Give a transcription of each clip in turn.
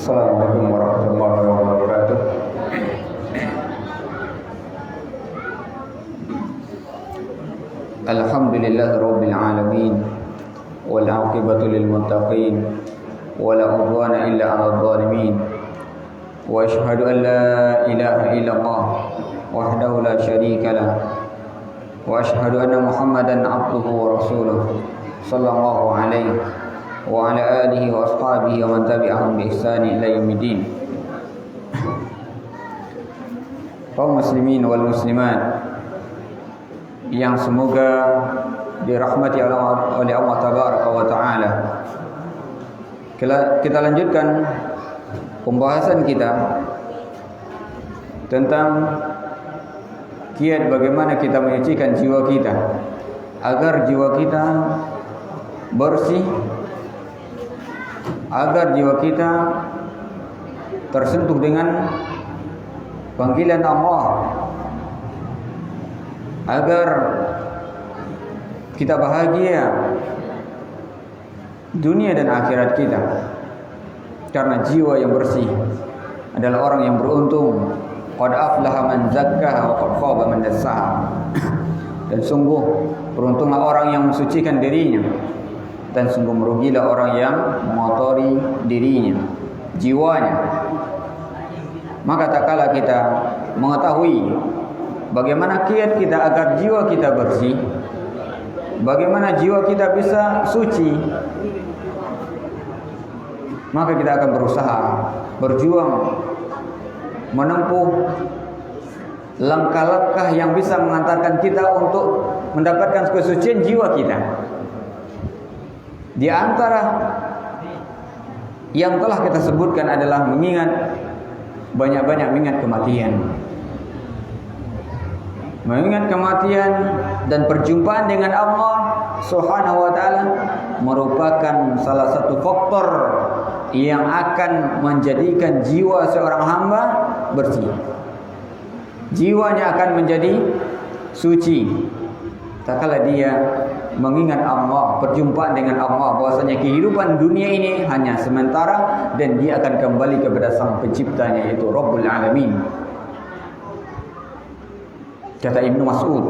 Assalamualaikum warahmatullahi wabarakatuh. Alhamdulillahi rabbil alamin wal 'aqibatu lil muttaqin wala 'udwana illa 'alal zalimin wa asyhadu an la ilaha illallah wahdahu la syarika lah wa asyhadu anna Muhammadan 'abduhu wa rasuluh sallallahu alaihi wa ala alihi wa ashabihi wa man tabi'ahum bi ihsani ila yaumiddin. Kaum muslimin wal muslimat yang semoga dirahmati oleh Allah tabaraka wa taala. Kita lanjutkan pembahasan kita tentang kiat bagaimana kita menyucikan jiwa kita agar jiwa kita bersih, agar jiwa kita tersentuh dengan panggilan Allah, agar kita bahagia dunia dan akhirat kita. Karena jiwa yang bersih adalah orang yang beruntung. Qad aflaha man zakkaha wa qad khaba man dassaha. Dan sungguh beruntunglah orang yang mensucikan dirinya, dan sungguh merugilah orang yang mengotori dirinya, jiwanya. Maka tak kala kita mengetahui bagaimana kiat kita agar jiwa kita bersih, bagaimana jiwa kita bisa suci, maka kita akan berusaha, berjuang, menempuh langkah-langkah yang bisa mengantarkan kita untuk mendapatkan kesucian jiwa kita. Di antara yang telah kita sebutkan adalah banyak-banyak mengingat kematian. Mengingat kematian dan perjumpaan dengan Allah Subhanahu wa taala merupakan salah satu faktor yang akan menjadikan jiwa seorang hamba bersih. Jiwanya akan menjadi suci tatkala dia mengingat Allah, perjumpaan dengan Allah, bahwasanya kehidupan dunia ini hanya sementara dan dia akan kembali kepada Sang Penciptanya, yaitu Rabbul Alamin. Kata Ibnu Mas'ud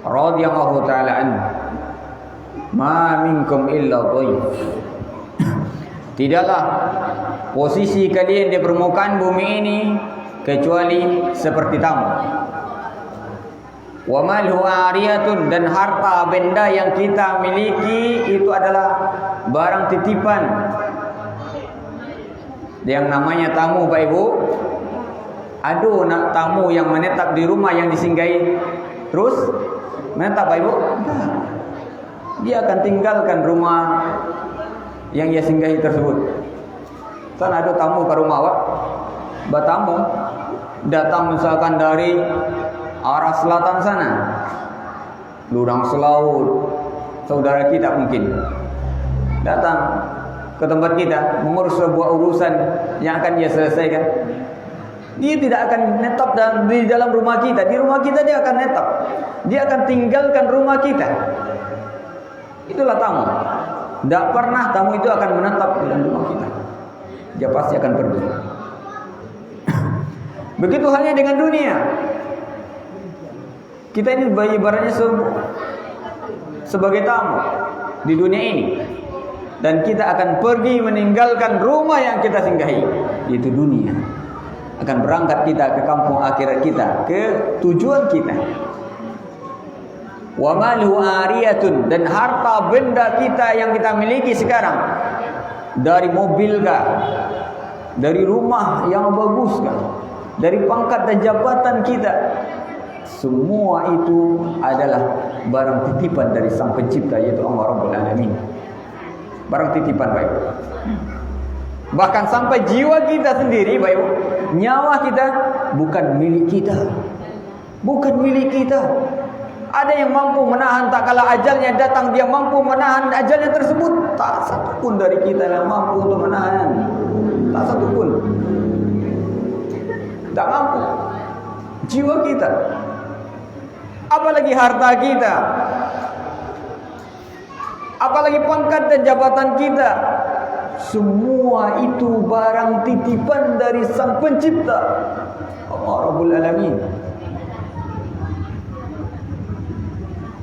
radhiyallahu taala anhu, "Ma minkum illa dhaif." Tidaklah posisi kalian di permukaan bumi ini kecuali seperti tamu. Wa malhu ariyatun, dan harta benda yang kita miliki itu adalah barang titipan. Yang namanya tamu, Pak Ibu, aduh, nak tamu yang menetap di rumah yang disinggahi terus menetap, Pak Ibu, dia akan tinggalkan rumah yang ia singgahi tersebut. Kan ada tamu ke rumah Pak, batamu datang misalkan dari arah selatan sana, Lurang Selaut, saudara kita mungkin datang ke tempat kita mengurus sebuah urusan yang akan dia selesaikan. Dia tidak akan netap di dalam rumah kita. Di rumah kita dia akan netap. Dia akan tinggalkan rumah kita. Itulah tamu. Tidak pernah tamu itu akan menetap di dalam rumah kita. Dia pasti akan pergi. Begitu halnya dengan dunia. Kita ini ibaratnya sebagai tamu di dunia ini, dan kita akan pergi meninggalkan rumah yang kita singgahi, yaitu dunia. Akan berangkat kita ke kampung akhirat kita, ke tujuan kita. Wa maluhu ariyatun, dan harta benda kita yang kita miliki sekarang, dari mobil kah, dari rumah yang bagus kah, dari pangkat dan jabatan kita, semua itu adalah barang titipan dari Sang Pencipta, yaitu Allah Rabbul Alamin. Barang titipan, baik. Bahkan sampai jiwa kita sendiri, baik, nyawa kita bukan milik kita. Bukan milik kita. Ada yang mampu menahan, tak kala ajalnya datang dia mampu menahan ajalnya tersebut. Tak satu pun dari kita yang mampu untuk menahan. Tak satu pun. Tak mampu. Jiwa kita, apalagi harta kita, apalagi pangkat dan jabatan kita, semua itu barang titipan dari Sang Pencipta, Allah Rabbul Alamin.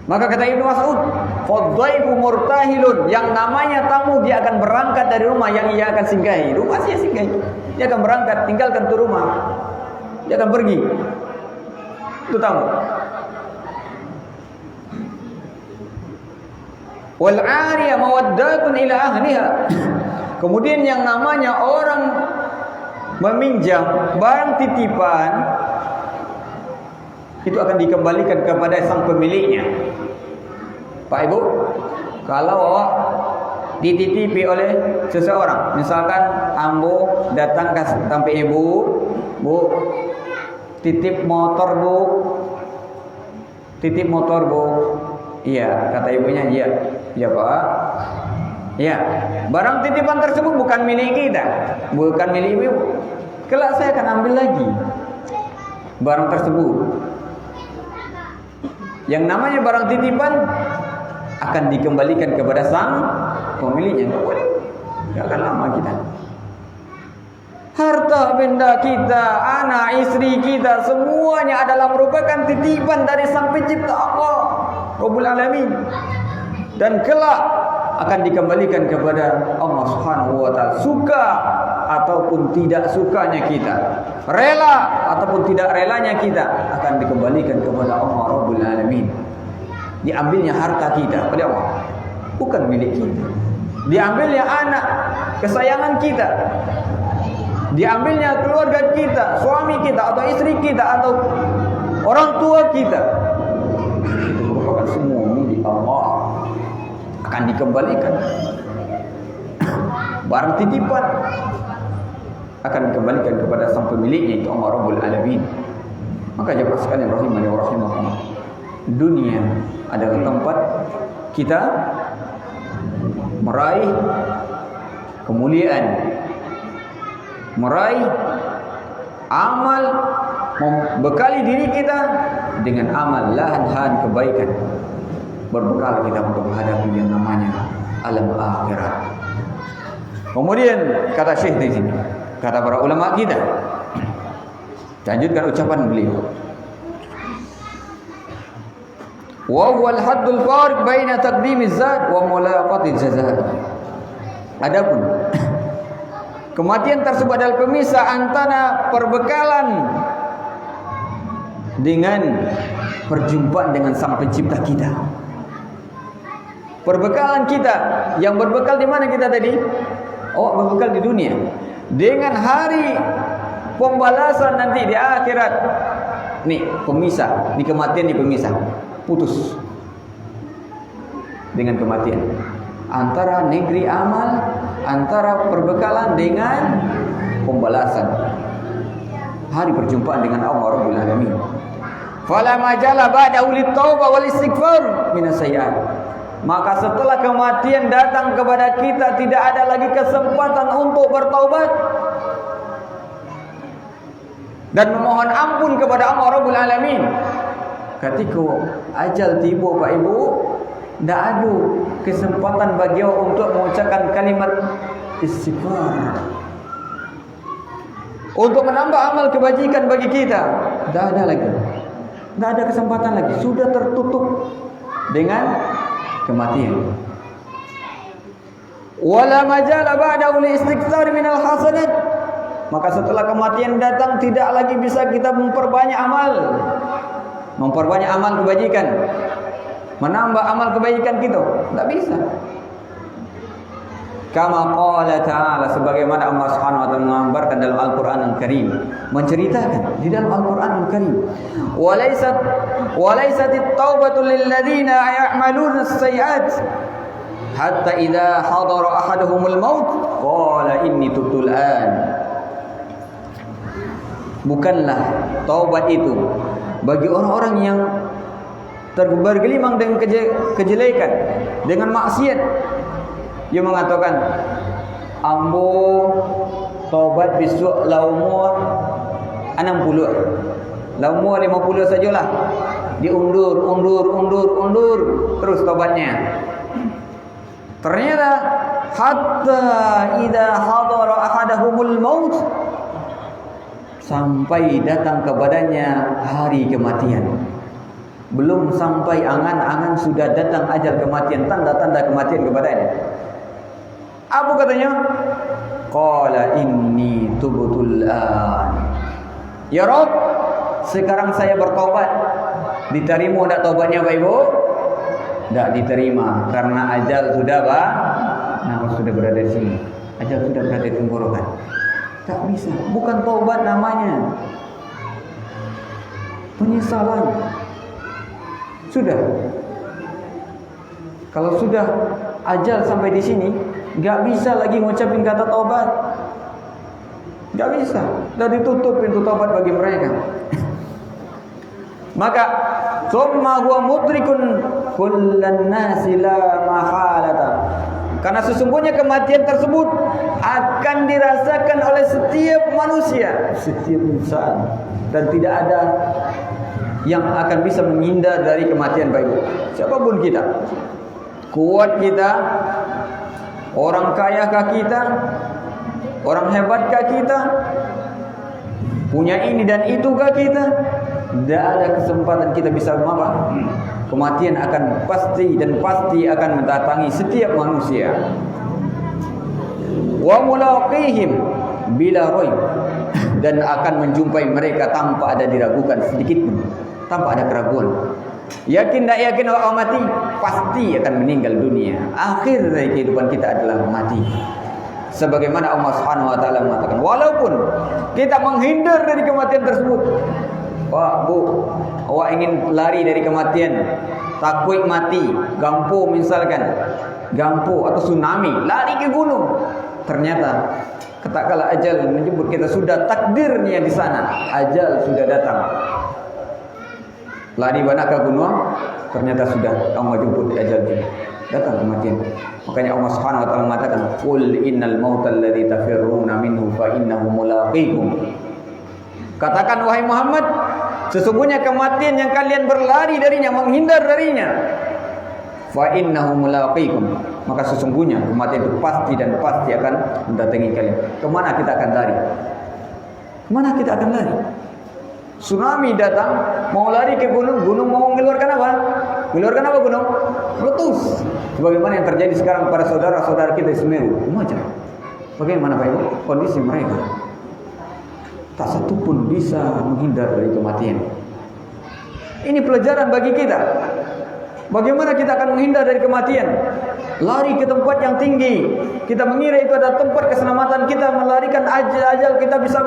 Maka kata Ibnu Mas'ud, fadhaifu murtahilun, yang namanya tamu dia akan berangkat dari rumah yang ia akan singgahi. Rumah dia singgahi, dia akan berangkat, tinggalkan tu rumah, dia akan pergi. Itu tamu. Wal 'ariya mawaddatun ila ahliha. Kemudian yang namanya orang meminjam barang titipan, itu akan dikembalikan kepada sang pemiliknya. Pak Ibu, kalau awak dititipi oleh seseorang, misalkan ambo datang ke sampai ibu, Bu, titip motor Bu, titip motor Bu. Iya, kata ibunya, iya, iya Pak. Ya, barang titipan tersebut bukan milik kita, bukan milik ibu. Kelak saya akan ambil lagi barang tersebut. Yang namanya barang titipan akan dikembalikan kepada sang pemiliknya. Tidak boleh, tidak akan lama kita. Harta benda kita, anak istri kita, semuanya adalah merupakan titipan dari Sang Pencipta Allah Rabbul Alamin. Dan kelak akan dikembalikan kepada Allah Subhanahu wa taala, suka ataupun tidak sukanya kita, rela ataupun tidak relanya kita, akan dikembalikan kepada Allah Rabbul Alamin. Diambilnya harta kita oleh Allah, bukan milik kita. Diambilnya anak kesayangan kita, diambilnya keluarga kita, suami kita atau istri kita atau orang tua kita, itu merupakan semua milik Allah, akan dikembalikan. Barang titipan akan dikembalikan kepada sang pemiliknya, itu Allah Rabbul Alamin. Maka jemaah sekalian rahimani wa rahimakumullah, dunia adalah tempat kita meraih kemuliaan, meraih amal, membekali diri kita dengan amal lahan kebaikan, berbekal kita untuk menghadapi yang namanya alam akhirat. Kemudian kata Syekh di sini, kata para ulama kita, lanjutkan ucapan beliau, wa huwa al-haddul fariq baina taqdimiz zat wa mulaqatiz jazaa. Adapun kematian tersebut adalah pemisah antara perbekalan dengan perjumpaan dengan Sang Pencipta kita. Perbekalan kita yang berbekal di mana kita tadi? Oh, berbekal di dunia. Dengan hari pembalasan nanti di akhirat. Nih, pemisah, di kematian di pemisah. Putus dengan kematian. Antara negeri amal, antara perbekalan dengan pembalasan. Hari perjumpaan dengan Allah Rabbul Alamin. Fala majala ba'dahu lit-taubah wal istighfar minas sayyi'at. Maka setelah kematian datang kepada kita, tidak ada lagi kesempatan untuk bertaubat dan memohon ampun kepada Allah Rabbul Alamin. Ketika ajal tiba, Pak Ibu, tidak ada kesempatan bagi orang untuk mengucapkan kalimat istighfar, untuk menambah amal kebajikan bagi kita. Tidak ada lagi. Tidak ada kesempatan lagi, sudah tertutup dengan kematian. Wala majala ba'dahu li istikthar minal hasanat. Maka setelah kematian datang, tidak lagi bisa kita memperbanyak amal kebajikan, menambah amal kebaikan kita, tidak bisa. Kama qala ta'ala, sebagaimana Allah Subhanahu wa taala mengabarkan dalam Al-Qur'an Al-Karim, menceritakan di dalam Al-Qur'an Al-Karim, walaisatit taubatu lil ladzina ya'maluna as-sayyi'at hatta idza hadara ahaduhumul maut qala inni tubtu al-an. Bukanlah taubat itu bagi orang-orang yang bergelimang dengan kejelekan, dengan maksiat. Dia mengatakan, ambo taubat besok la umur 60, la umur 50 sajalah. Diundur terus taubatnya. Ternyata hatta idza hadara ahadahumul maut, sampai datang kepadanya hari kematian. Belum sampai angan-angan sudah datang ajal kematian, tanda-tanda kematian kepadanya. Apa katanya? Qala inni tubtul an. Ya Rabb, sekarang saya bertobat. Diterima tak taubatnya Pak Ibu? Tak diterima karena ajal sudah sudah berada di sini. Ajal sudah berada di tenggorokan. Tak bisa, bukan taubat namanya, penyesalan. Sudah. Kalau sudah ajal sampai di sini, enggak bisa lagi ngucapin kata taubat. Enggak bisa. Dah ditutup pintu taubat bagi mereka. Maka summa huwa mudrikun kullan nasi la mahalata. Karena sesungguhnya kematian tersebut akan dirasakan oleh setiap manusia, setiap insan, dan tidak ada yang akan bisa menghindar dari kematian Bapak Ibu. Siapapun kita, kuat kita, orang kayakah kita, orang hebatkah kita, punya ini dan itukah kita, tidak ada kesempatan kita bisa apa? Kematian akan pasti akan mendatangi setiap manusia. Wa mulaqihim bila raib, dan akan menjumpai mereka tanpa ada diragukan sedikit pun, tanpa ada keraguan. Yakin tak yakin orang mati, pasti akan meninggal dunia. Akhir dari kehidupan kita adalah mati. Sebagaimana Allah Subhanahu wa taala mengatakan, walaupun kita menghindar dari kematian tersebut. Pak, Bu, awak ingin lari dari kematian, takut mati, gampo misalkan, gampo atau tsunami, lari ke gunung. Ternyata ketakala ajal menjemput kita, sudah takdirnya di sana, ajal sudah datang. Lari banak ke gunung, ternyata sudah Allah jemput ajal kita, datang kematian. Makanya Allah Subhanahu wa taala mengatakan, "Qul innal mautal ladzi tafirruna minhu fa innahu mulaqikum." Katakan wahai Muhammad, sesungguhnya kematian yang kalian berlari darinya, menghindar darinya, fa innahu mulaqikum, maka sesungguhnya kematian itu pasti akan mendatangi kalian. Kemana kita akan lari? Kemana kita akan lari? Tsunami datang, mau lari ke gunung, gunung mau mengeluarkan apa? Mengeluarkan apa gunung? Meletus. Sebagaimana yang terjadi sekarang pada saudara-saudara kita di Semeru. Macam bagaimana Pak Ibu kondisi mereka? Tak satu pun bisa menghindar dari kematian. Ini pelajaran bagi kita. Bagaimana kita akan menghindar dari kematian? Lari ke tempat yang tinggi. Kita mengira itu adalah tempat keselamatan kita, melarikan ajal kita bisa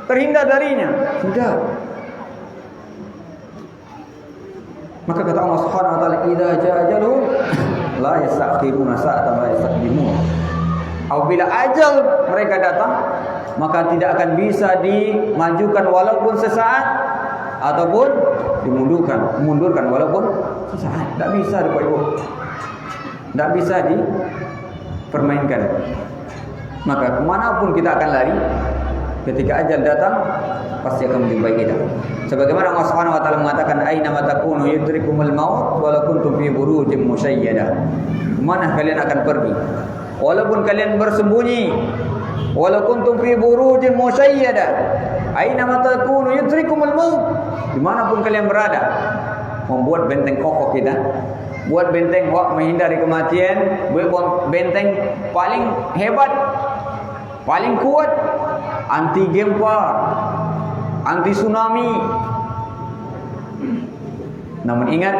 terhindar darinya. Tidak. Maka kata Allah Subhanahu wa taala, "Idza jaa ajaluhum la yastakhiruna sa'atan wa la yastaqdimun." Apabila ajal mereka datang, maka tidak akan bisa dimajukan walaupun sesaat, ataupun dimundurkan walaupun sesaat. Tidak bisa tidak bisa dipermainkan. Maka kemanapun kita akan lari, ketika ajal datang pasti akan menjumpai kita. Sebagaimana Allah Subhanahu wa taala mengatakan, "Aina ma takunu yudrikumul maut walau kuntum fi burujin musyayyadah." Mana kalian akan pergi? Walaupun kalian bersembunyi, walau kuntum fi burujin musyayyadah, aina ma takunu yudrikumul maut, dimanapun kalian berada, membuat benteng kokoh kita, buat benteng menghindari kematian, buat benteng paling hebat, paling kuat, anti gempa, anti tsunami. Namun ingat,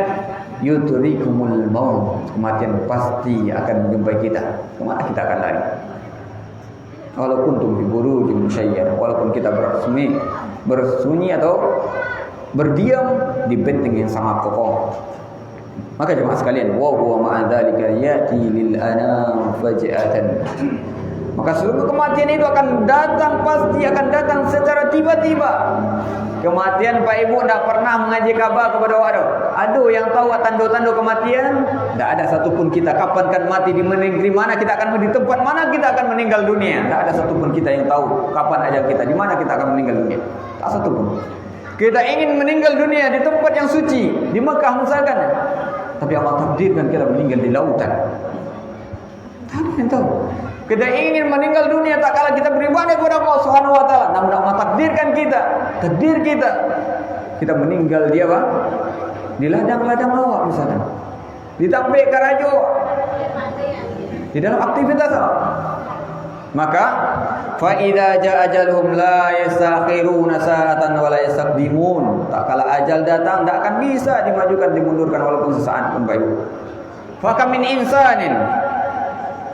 yudrikumul maut, kematian pasti akan menjumpai kita. Kemana kita akan lari? Walaupun di burujin musyayyadah, walaupun kita bersunyi atau berdiam di benteng yang sangat kokoh. Maka jemaah sekalian, wa huwa ma'a dzalika yati lil anam faj'atan. Maka seluruh kematian itu akan datang, pasti akan datang secara tiba-tiba. Kematian Pak Ibu tidak pernah mengaji kabar kepada waduh. Aduh, yang tahu tanda-tanda kematian, tidak ada satupun kita. Kapan kan mati, di negeri mana kita akan, di tempat mana kita akan meninggal dunia. Tidak ada satupun kita yang tahu kapan ajal kita, di mana kita akan meninggal dunia. Tak satupun. Kita ingin meninggal dunia di tempat yang suci, di Mekah misalkan. Tapi Allah takdirkan kita meninggal di lautan. Tak ada yang tahu. Kita ingin meninggal dunia tak kala kita beribadah kepada Allah Subhanahu wa taala. Namun Allah takdirkan kita, takdir kita meninggal di apa? Di ladang-ladang lawak misalnya. Di Tampek Karajo. Di dalam aktivitas apa? Maka fa idza jaa ajaluhum la yastakhiruna sa'atan wa la yastaqdimun. Tak kala ajal datang tak akan bisa dimajukan dimundurkan walaupun sesaat pun baik. Fa kam min insanin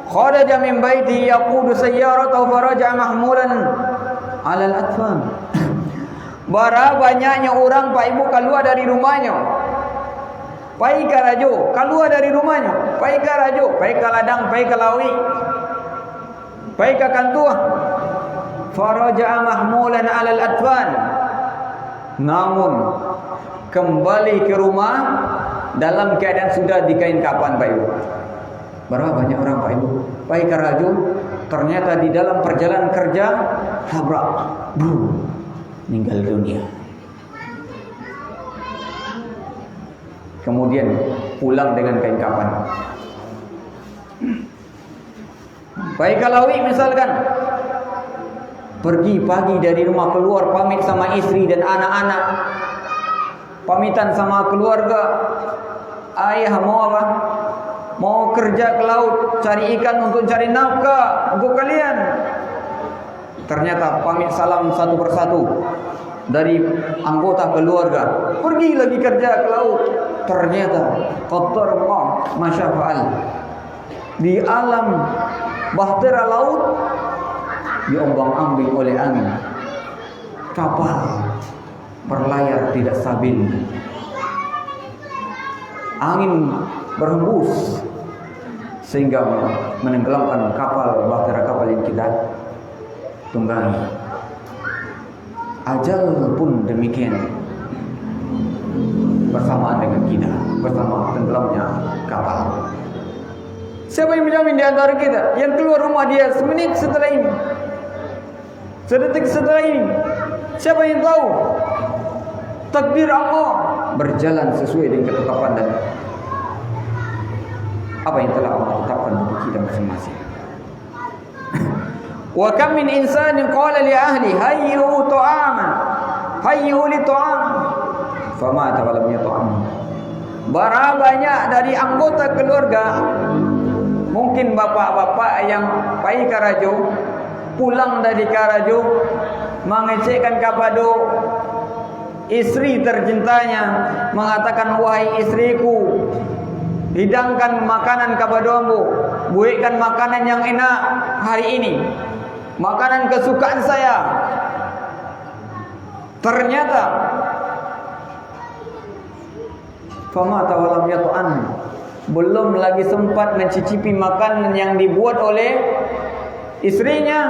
kharaja min baiti yaqudu sayyaratahu faraja mahmulan 'ala al-atfan. Bara banyaknya orang Pak Ibu keluar dari rumahnya. Pai karajo, keluar dari rumahnya. Pai karajo, pai ke ladang, pai ke lawi. Pai ke kantua. Faraja mahmulan 'ala al-atfan. Namun kembali ke rumah dalam keadaan sudah dikain kapan Pak Ibu. Berapa banyak orang Pak Ibu? Pai karajo, ternyata di dalam perjalanan kerja tabrak, meninggal dunia. Kemudian pulang dengan kain kapan. Pai kalawi misalkan pergi pagi dari rumah, keluar pamit sama istri dan anak-anak, pamitan sama keluarga. Ayah mau apa? Mau kerja ke laut, cari ikan untuk cari nafkah untuk kalian. Ternyata pamit salam satu persatu dari anggota keluarga, pergi lagi kerja ke laut. Ternyata qaddar Allah masyafa'al, di alam bahtera laut diombang-ambing oleh angin, kapal berlayar tidak stabil, angin berhembus sehingga menenggelamkan kapal bahtera kapal yang kita tunggangi. Ajal pun demikian, bersamaan dengan kita, bersama tenggelamnya kapal. Siapa yang menjamin di antara kita yang keluar rumah dia semenit setelah ini, sedetik setelah ini? Siapa yang tahu? Takdir Allah berjalan sesuai dengan ketetapan dan apa yang telah Allah tetapkan untuk kita masing-masing. Wa kam min insanin qala li ahli hayyu ta'aman, hayyu li ta'am, famata wa lam yat'am. Berapa banyak dari anggota keluarga, mungkin bapak-bapak yang pai Karajo, pulang dari Karajo mengecekkan kepada istri tercintanya, mengatakan, wahai istriku, hidangkan makanan kepadamu, buatkan makanan yang enak hari ini, makanan kesukaan saya. Ternyata famata wa lam yat'am, belum lagi sempat mencicipi makanan yang dibuat oleh istrinya,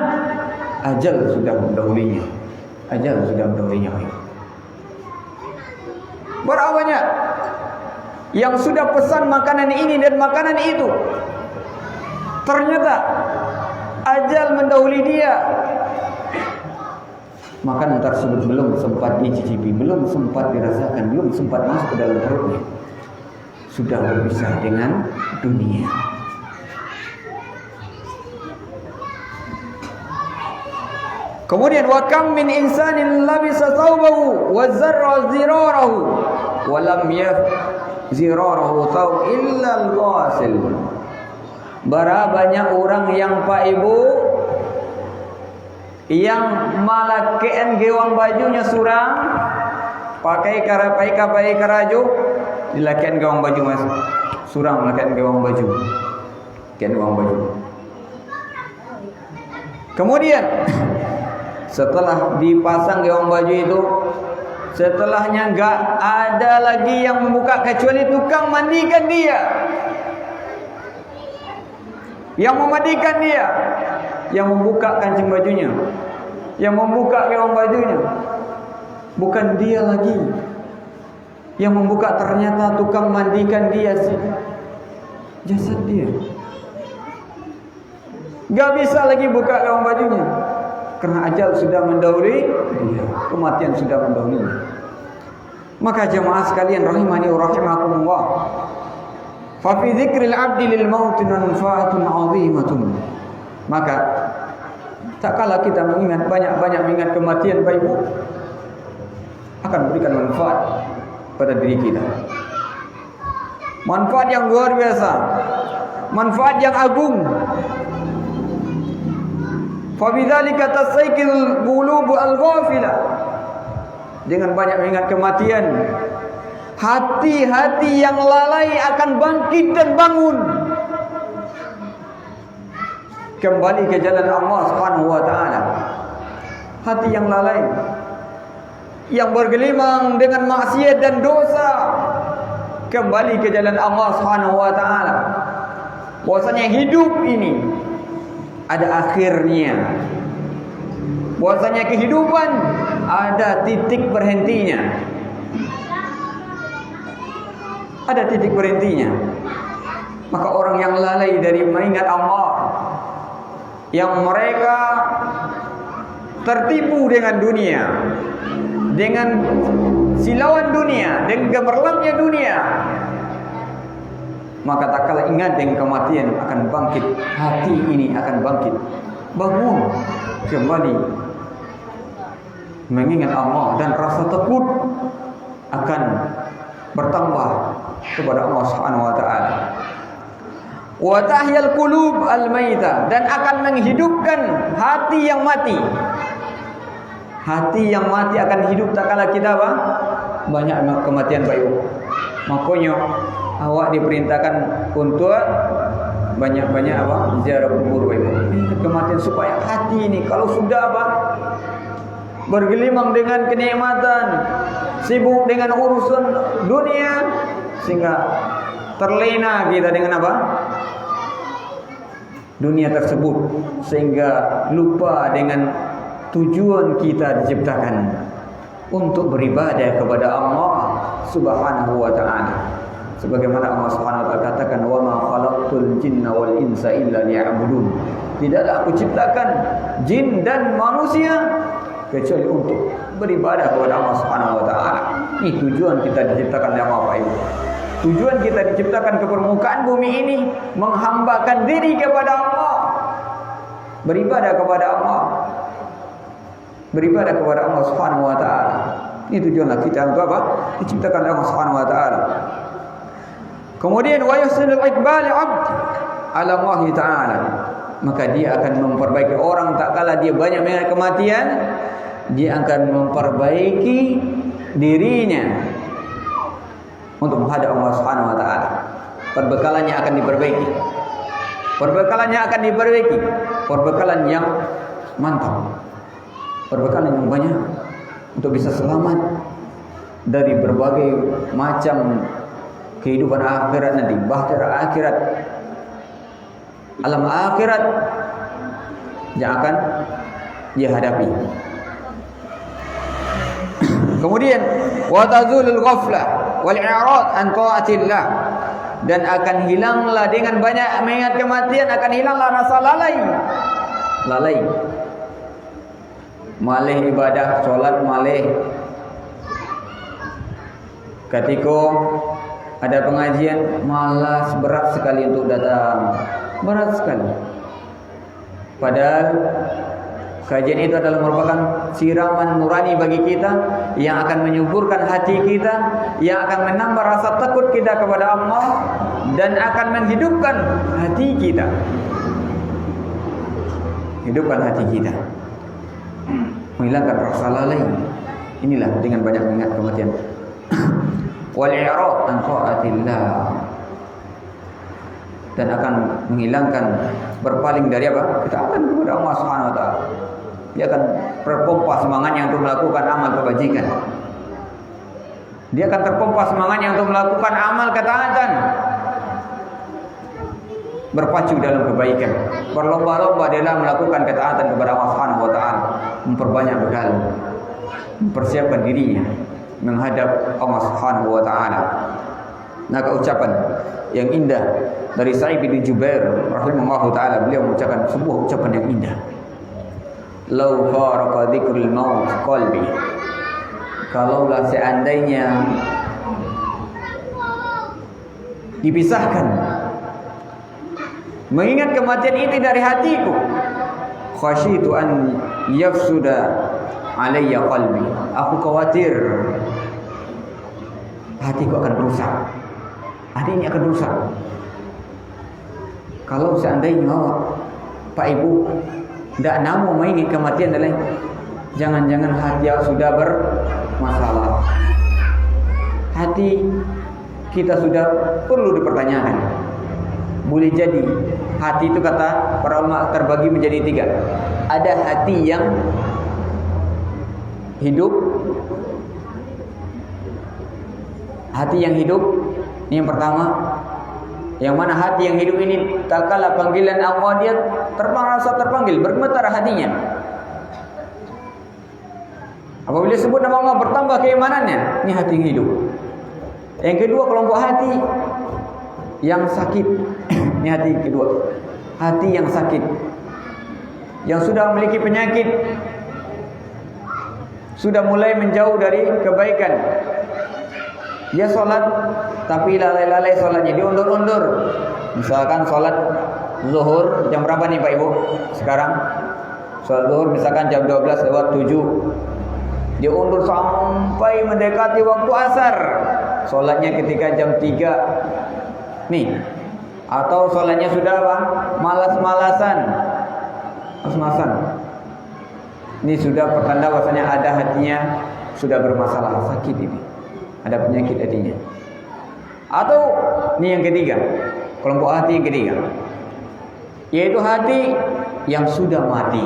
ajal sudah mendahulunya. Ajal sudah mendahulunya. Berapa banyak yang sudah pesan makanan ini dan makanan itu, ternyata ajal mendahului dia. Makanan tersebut belum sempat dicicipi, belum sempat dirasakan, belum sempat masuk ke dalam perutnya, sudah berpisah dengan dunia. Kemudian wa kam min insanin labisa thawbahu wa zarra zirarahu wa lam zirarahu thawb illa al-ghasil. Berapa banyak orang yang Pak Ibu yang malakean gewang bajunya surang, pakai karaju, dilakian gewang baju mas, surang malakean gewang baju, Kemudian setelah dipasang gewang baju itu, setelahnya enggak ada lagi yang membuka kecuali tukang mandikan dia, yang memandikan dia, yang membuka kancing bajunya, yang membuka gewang bajunya. Bukan dia lagi yang membuka, ternyata tukang mandikan dia sih, jasad dia. Gak bisa lagi buka gewang bajunya karena ajal sudah mendahului dia, kematian sudah mendahului. Maka jemaah sekalian rahimani wa rahimakumullah, fa fi dzikril 'abdi lil maut manfaatun 'azimatun. Maka tak kala kita mengingat, banyak-banyak mengingat kematian, Bapak Ibu, akan memberikan manfaat pada diri kita. Manfaat yang luar biasa, manfaat yang agung. Fa bidzalika tasayqil qulub al-ghafila. Dengan banyak mengingat kematian, hati-hati yang lalai akan bangkit dan bangun, kembali ke jalan Allah Subhanahu wa taala. Hati yang lalai, yang bergelimang dengan maksiat dan dosa, kembali ke jalan Allah Subhanahu wa taala. Bahwasanya hidup ini ada akhirnya. Bahwasanya kehidupan ada titik berhentinya. Ada titik berhentinya. Maka orang yang lalai dari mengingat Allah, yang mereka tertipu dengan dunia, dengan silauan dunia, dengan gemerlapnya dunia, maka tak kala ingat dengan kematian akan bangkit. Hati ini akan bangkit, bangun kembali mengingat Allah, dan rasa takut akan bertambah kepada Allah Subhanahu wa taala. Wa tahyal qulub al-maita, dan akan menghidupkan hati yang mati. Hati yang mati akan hidup tak kala kita banyak kematian, Pak Ibu. Makanya awak diperintahkan untuk banyak-banyak ziarah kubur, Pak Ibu. Kematian supaya hati ini kalau sudah bergelimang dengan kenikmatan, sibuk dengan urusan dunia, sehingga terlena kita dengan dunia tersebut, sehingga lupa dengan tujuan kita diciptakan untuk beribadah kepada Allah Subhanahu wa taala. Sebagaimana Allah Subhanahu wa taala katakan, "Wa ma khalaqtul jinna wal insa illa liya'budun." Tidaklah aku ciptakan jin dan manusia kecuali untuk beribadah kepada Allah Subhanahu wa taala. Ini tujuan kita diciptakan oleh Allah, Pak Ibu. Tujuan kita diciptakan ke permukaan bumi ini menghambakan diri kepada Allah, beribadah kepada Allah, beribadah kepada Allah Subhanahu wa taala. Ini tujuanlah kita untuk diciptakan oleh Allah Subhanahu wa taala. Kemudian wa yuhsinul iqbal 'abd 'ala Allah taala. Maka dia akan memperbaiki orang tak kala dia banyak mengingat kematian, dia akan memperbaiki dirinya untuk menghadap Allah Subhanahu wa taala. Perbekalannya akan diperbaiki. Perbekalannya akan diperbaiki. Perbekalan yang mantap. Perbekalan yang banyak untuk bisa selamat dari berbagai macam kehidupan akhirat nanti, bahtera akhirat, alam akhirat yang akan dia hadapi. Kemudian wa tazulul ghaflah wal i'rad an taatillah, dan akan hilanglah dengan banyak mengingat kematian, akan hilanglah rasa lalai. Malih ibadah, solat malih. Ketika ada pengajian, malas, berat sekali untuk datang. Berat sekali. Padahal Kajian itu adalah merupakan siraman nurani bagi kita yang akan menyuburkan hati kita, yang akan menambah rasa takut kita kepada Allah dan akan menghidupkan hati kita. Hidupkan hati kita. Menghilangkan rasa lalai. Inilah dengan banyak mengingat kematian. Wal i'rad an ta'atillah. Dan akan menghilangkan berpaling dari apa? Ketaatan kepada Allah Subhanahu wa taala. Dia akan terpompa semangatnya untuk melakukan amal kebajikan. Dia akan terpompa semangatnya untuk melakukan amal ketaatan. Berpacu dalam kebaikan, berlomba-lomba dalam melakukan ketaatan kepada Allah Subhanahu wa taala, memperbanyak bekal, mempersiapkan dirinya menghadap Allah Subhanahu wa taala. Maka ucapan yang indah dari Sa'id bin Jubair rahimahullahu taala, beliau mengucapkan sebuah ucapan yang indah. Lau farqa dzikrul maut qalbi. Kalaulah seandainya dipisahkan mengingat kematian itu dari hatiku, khasyitu an yafsuda alayya qalbi. Aku khawatir hatiku akan rusak. Hati ini akan rusak. Kalau seandainya Pak Ibu tidak namu mengingat kematian dan lain, jangan-jangan hati sudah bermasalah. Hati kita sudah perlu dipertanyakan. Boleh jadi hati itu, kata para ulama, terbagi menjadi 3. Ada hati yang hidup. Hati yang hidup ini yang pertama. Yang mana hati yang hidup ini tak kala panggilan Allah dia merasa terpanggil, bergemetar hatinya. Apabila sebut nama Allah bertambah keimanannya. Ini hati yang hidup. Yang kedua, kelompok hati yang sakit. Ini hati kedua. Hati yang sakit, yang sudah memiliki penyakit, sudah mulai menjauh dari kebaikan. Dia sholat tapi lalai-lalai sholatnya, diundur-undur. Misalkan sholat zuhur jam berapa nih Pak Ibu? Sekarang sholat zuhur misalkan jam 12 lewat 7. Dia undur sampai mendekati waktu asar. Sholatnya ketika jam 3 nih. Atau sholatnya sudah apa? Malas-malasan. Ini sudah pertanda bahwasanya ada hatinya sudah bermasalah, sakit ini. Ada penyakit hatinya. Atau ini yang ketiga, kelompok hati yang ketiga, yaitu hati yang sudah mati,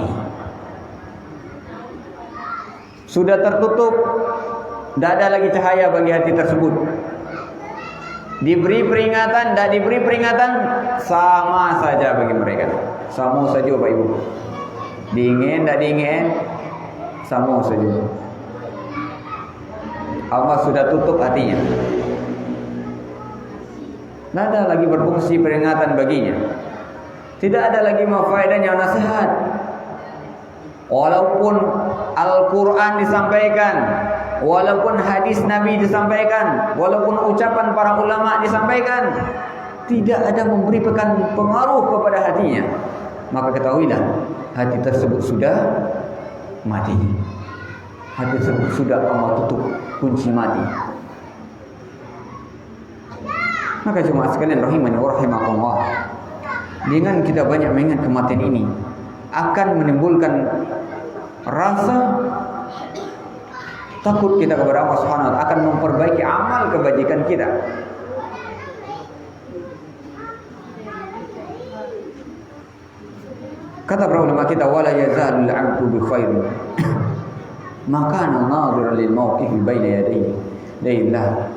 sudah tertutup, tidak ada lagi cahaya bagi hati tersebut. Diberi peringatan, tidak diberi peringatan, sama saja bagi mereka. Sama saja Bapak Ibu. Diingin, tidak diingin, sama saja. Allah sudah tutup hatinya. Tidak ada lagi berfungsi peringatan baginya. Tidak ada lagi faedahnya nasihat. Walaupun Al-Quran disampaikan, walaupun hadis Nabi disampaikan, walaupun ucapan para ulama disampaikan, tidak ada memberi pengaruh kepada hatinya. Maka ketahuilah, hati tersebut sudah mati. Hati tersebut sudah Allah tutup, kunci mati. Maka jemaah sekalian rahimani wa rahimakumullah, dengan kita banyak mengingat kematian ini akan menimbulkan rasa takut kita kepada Allah Subhanahu wa taala, akan memperbaiki amal kebajikan kita. Kata para ulama kita, wala yazalul 'abdu bi khair maka nadhira lil mauqif baina yadayhi daillah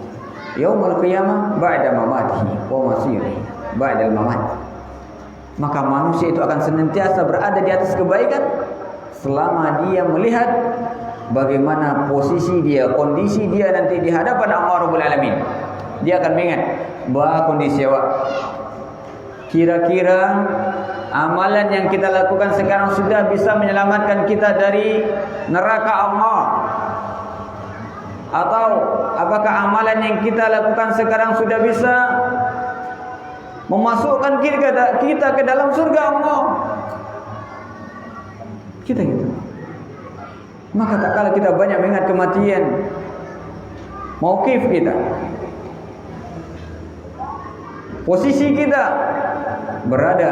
yaumul qiyamah ba'da mamatihi wa masirihi ba'da al-mamat. Maka manusia itu akan senantiasa berada di atas kebaikan selama dia melihat bagaimana posisi dia, kondisi dia nanti di hadapan Allah Rabbul Alamin. Dia akan mengingat bahwa kondisi awak, kira-kira amalan yang kita lakukan sekarang sudah bisa menyelamatkan kita dari neraka Allah, atau apakah amalan yang kita lakukan sekarang sudah bisa memasukkan kita ke dalam surga Allah. Kita gitu. Maka tak kala kita banyak mengingat kematian, mauqif kita, posisi kita berada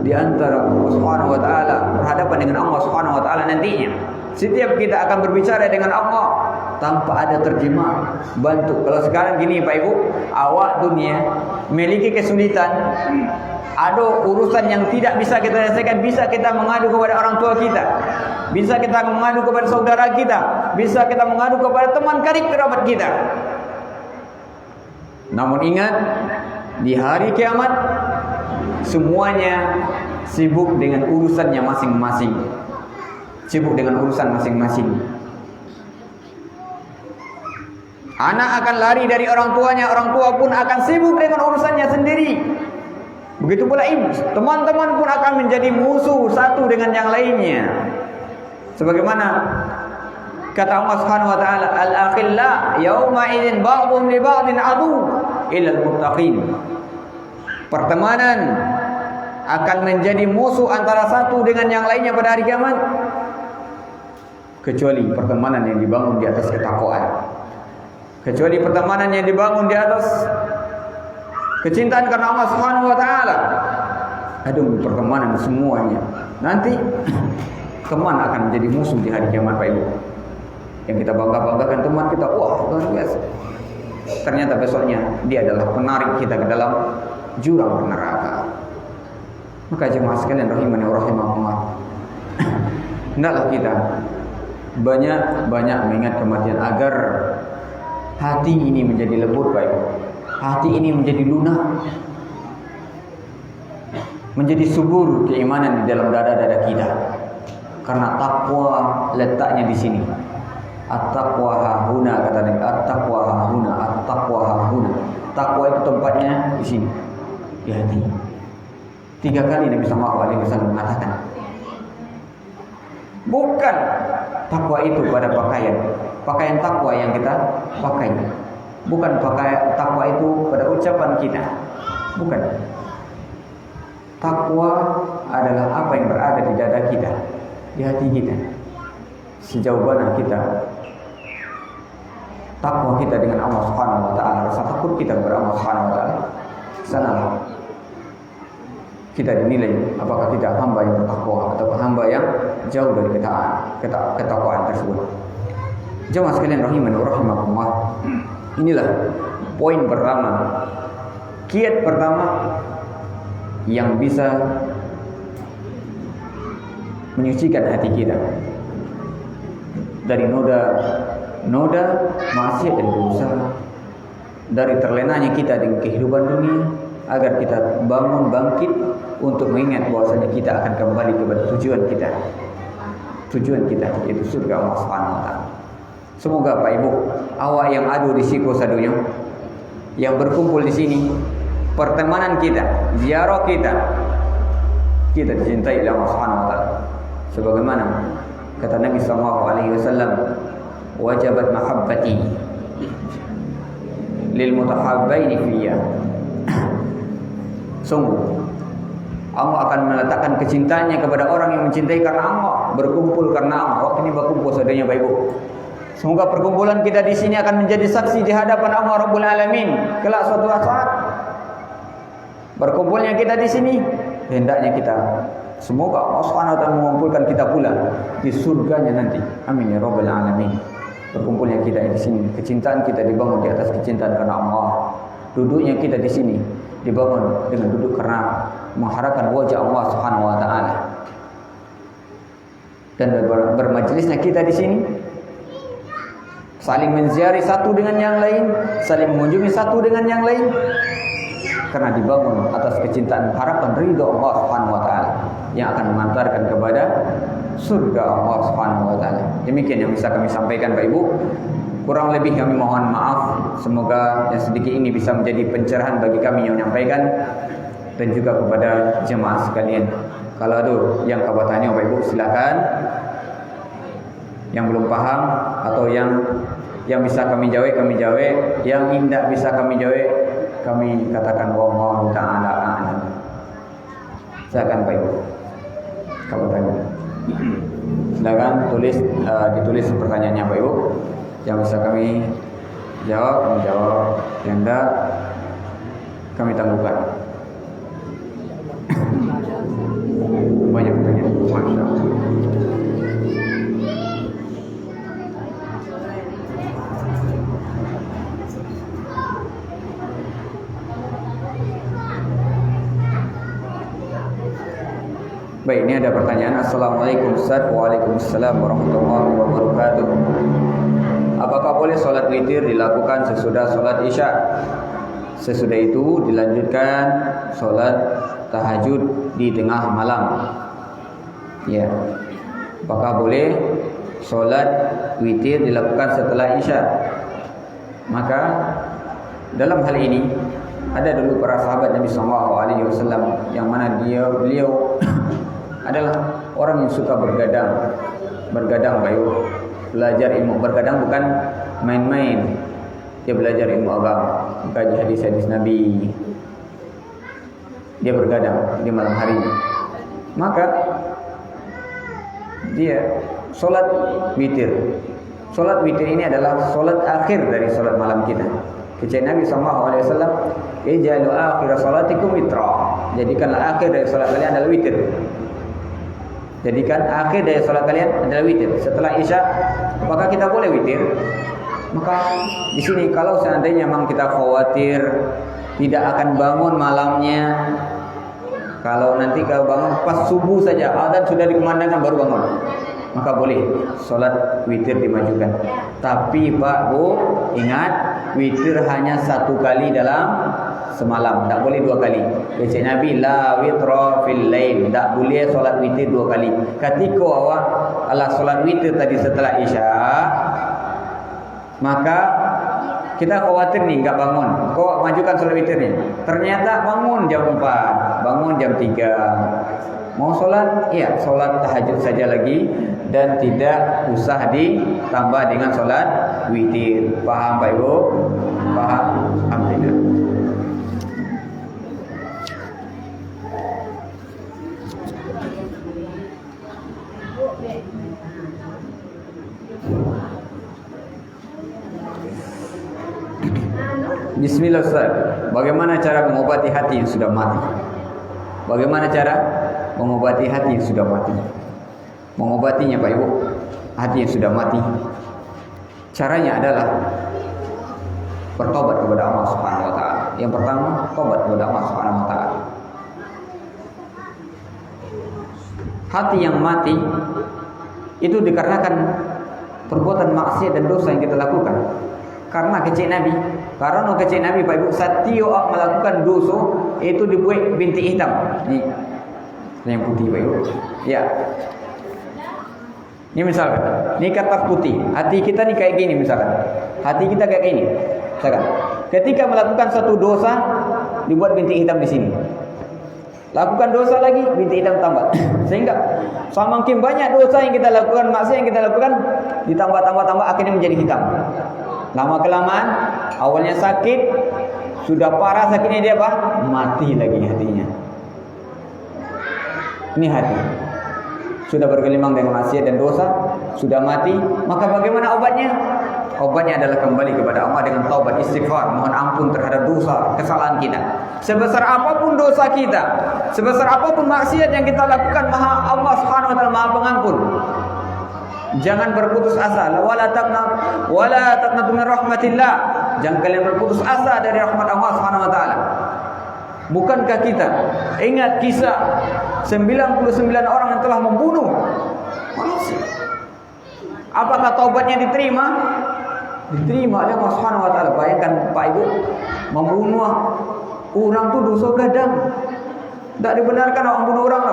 di antara Allah Subhanahu wa taala, berhadapan dengan Allah Subhanahu wa taala nantinya. Setiap kita akan berbicara dengan Allah tanpa ada terjemah bantu. Kalau sekarang gini Pak Ibu, awak dunia memiliki kesulitan, ada urusan yang tidak bisa kita selesaikan, bisa kita mengadu kepada orang tua kita, bisa kita mengadu kepada saudara kita, bisa kita mengadu kepada teman karib kerabat kita. Namun ingat, di hari kiamat semuanya sibuk dengan urusannya masing-masing. Sibuk dengan urusan masing-masing. Anak akan lari dari orang tuanya, orang tua pun akan sibuk dengan urusannya sendiri. Begitu pula ibu, teman-teman pun akan menjadi musuh satu dengan yang lainnya. Sebagaimana kata Allah Subhanahu wa taala, al-akhilla yauma idzin ba'dhum li ba'din adu illa al-muttaqin. Pertemanan akan menjadi musuh antara satu dengan yang lainnya pada hari kiamat, kecuali pertemanan yang dibangun di atas ketakwaan, kecuali pertemanan yang dibangun di atas kecintaan karena Allah Subhanahu wa taala. Aduh, pertemanan semuanya nanti teman akan menjadi musuh di hari kiamat Pak Ibu. Yang kita bangga-banggakan teman kita, wah luar biasa, ternyata besoknya dia adalah penarik kita ke dalam jurang neraka. Maka jemaah sekalian rahimani wa rahimakumullah, hendaklah kita banyak mengingat kematian agar hati ini menjadi lembut Pak Ibu. Hati ini menjadi lunak, menjadi subur keimanan di dalam dada-dada kita. Karena takwa letaknya di sini. At-taqwa hahuna, kata Nabi. At-taqwa hahuna, at-taqwa hahuna. Takwa itu tempatnya di sini, di hati. 3 kali Nabi SAW mengatakan. Bukan takwa itu pada pakaian takwa yang kita pakai. Bukan pakaian takwa itu pada ucapan kita. Bukan. Takwa adalah apa yang berada di dada kita, di hati kita. Sejauh mana kita takwa kita dengan Allah Subhanahu wa taala, rasa takut kita kepada Allah Subhanahu wa taala, sana kita dinilai apakah kita hamba yang bertakwa atau hamba yang jauh dari ketakwaan tersebut. Jemaah sekalian rahimani wa rahimakumullah, inilah poin pertama, kiat pertama yang bisa menyucikan hati kita dari noda maksiat dan dosa, dari terlenanya kita dengan kehidupan dunia, agar kita bangkit untuk mengingat bahwasanya kita akan kembali kepada tujuan kita yaitu surga Allah Subhanahu wa taala. Semoga Pak Ibu, awak yang adu di siku sadunya, yang berkumpul di sini, pertemanan kita, ziarah kita dicintai oleh Allah Subhanahu wa taala. Sebagaimana kata Nabi sallallahu alaihi wasallam, wajabat mahabbati lil mutahabbaini fiyya. Sungguh Allah akan meletakkan kecintaannya kepada orang yang mencintai karena Allah, berkumpul karena Allah. Waktu ini berkumpul saudaranya Bapak Ibu. Semoga perkumpulan kita di sini akan menjadi saksi di hadapan Allah Rabbul Alamin kelak suatu saat. Berkumpulnya kita di sini, hendaknya kita semoga Allah Subhanahu wa taala mengumpulkan kita pula di surganya nanti. Amin ya Rabbal Alamin. Berkumpulnya kita di sini, kecintaan kita dibangun di atas kecintaan karena Allah. Duduknya kita di sini dibangun dengan duduk karena mengharapkan wajah Allah Subhanahu wa taala. Dan bermajlisnya kita di sini saling menziarahi satu dengan yang lain, saling mengunjungi satu dengan yang lain, karena dibangun atas kecintaan harapan ridha Allah Subhanahu wa taala yang akan mengantarkan kepada surga Allah Subhanahu wa taala. Demikian yang bisa kami sampaikan Bapak Ibu. Kurang lebih kami mohon maaf. Semoga yang sedikit ini bisa menjadi pencerahan bagi kami yang menyampaikan dan juga kepada jemaah sekalian. Kalau ada yang kabar tanya Bapak Ibu, silakan. Yang belum paham atau yang bisa kami jawab, yang tidak bisa kami jawab, kami katakan wallahu ta'ala a'lam. Silakan Bapak Ibu. Kabar tanya. Silakan ditulis pertanyaannya Pak Ibu. Yang bisa kami jawab, yang enggak kami tangguhkan. Banyak pertanyaan. Masya Allah. Baik, ini ada pertanyaan. Assalamualaikum Ustaz. Waalaikumsalam warahmatullahi wabarakatuh. Apakah boleh sholat witir dilakukan sesudah sholat isya? Sesudah itu dilanjutkan sholat tahajud di tengah malam. Ya. Apakah boleh sholat witir dilakukan setelah isya? Maka dalam hal ini ada dulu para sahabat Nabi SAW yang mana beliau adalah orang yang suka bergadang bayu, belajar ilmu. Bergadang bukan main-main. Dia belajar ilmu agama, mengkaji hadis-hadis Nabi. Dia bergadang di malam hari. Maka dia solat witir. Solat witir ini adalah solat akhir dari solat malam kita. Kata Nabi SAW, "Ij'alu akhir salatikum witra." Jadikanlah akhir dari solat kalian adalah witir. Jadikan akhir dari solat kalian adalah witir. Setelah isya, apakah kita boleh witir? Maka di sini kalau seandainya memang kita khawatir tidak akan bangun malamnya, kalau nanti kalau bangun pas subuh saja, azan sudah dikumandangkan baru bangun, maka boleh solat witir dimajukan. Tapi Pak Bu, ingat witir hanya satu kali dalam semalam, tak boleh dua kali. Kata Nabi, la witra fil lail, tak boleh solat witir dua kali. Ketika awak ala solat witir tadi setelah isya, maka kita khawatir nih enggak bangun. Kok majukan solat witirnya? Ternyata bangun jam 4, bangun jam 3. Mau solat? Iya, solat tahajud saja lagi dan tidak usah ditambah dengan solat witir. Paham Pak Ibu? Paham? Alhamdulillah. Bismillah Ustaz. Bagaimana cara mengobati hati yang sudah mati? Bagaimana cara mengobati hati yang sudah mati? Mengobatinya Pak Ibu, hati yang sudah mati, caranya adalah bertobat kepada Allah Subhanahu wa taala. Yang pertama, tobat kepada Allah Subhanahu wa taala. Hati yang mati itu dikarenakan perbuatan maksiat dan dosa yang kita lakukan. Karena kecil Nabi Pak Ibu, setiap melakukan dosa itu dibuat bintik hitam. Ini yang putih Pak Ibu. Ya. Ini misalkan, ini kertas putih. Hati kita ni kayak gini misalkan. Hati kita kayak gini. Misalkan, ketika melakukan satu dosa dibuat bintik hitam di sini. Lakukan dosa lagi, bintik hitam tambah. Sehingga semakin banyak dosa yang kita lakukan, maksiat yang kita lakukan, ditambah akhirnya menjadi hitam. Lama kelamaan, awalnya sakit, sudah parah sakitnya dia apa? Mati lagi hatinya. Ini hati. Sudah bergelimang dengan maksiat dan dosa, sudah mati, maka bagaimana obatnya? Obatnya adalah kembali kepada Allah dengan taubat, istighfar, mohon ampun terhadap dosa, kesalahan kita. Sebesar apapun dosa kita, sebesar apapun maksiat yang kita lakukan, Allah Subhanahu wa taala Maha Pengampun. Jangan berputus asa. Wala taqnatu min rahmatillah. Jangan kalian berputus asa dari rahmat Allah Subhanahu wa taala. Bukankah kita ingat kisah 99 orang yang telah membunuh manusia? Apakah taubatnya diterima? Diterima oleh Allah Subhanahu wa taala. Bayangkan Pak Ibu, membunuh orang itu dosa gadang. Tak dibenarkan orang bunuh orang.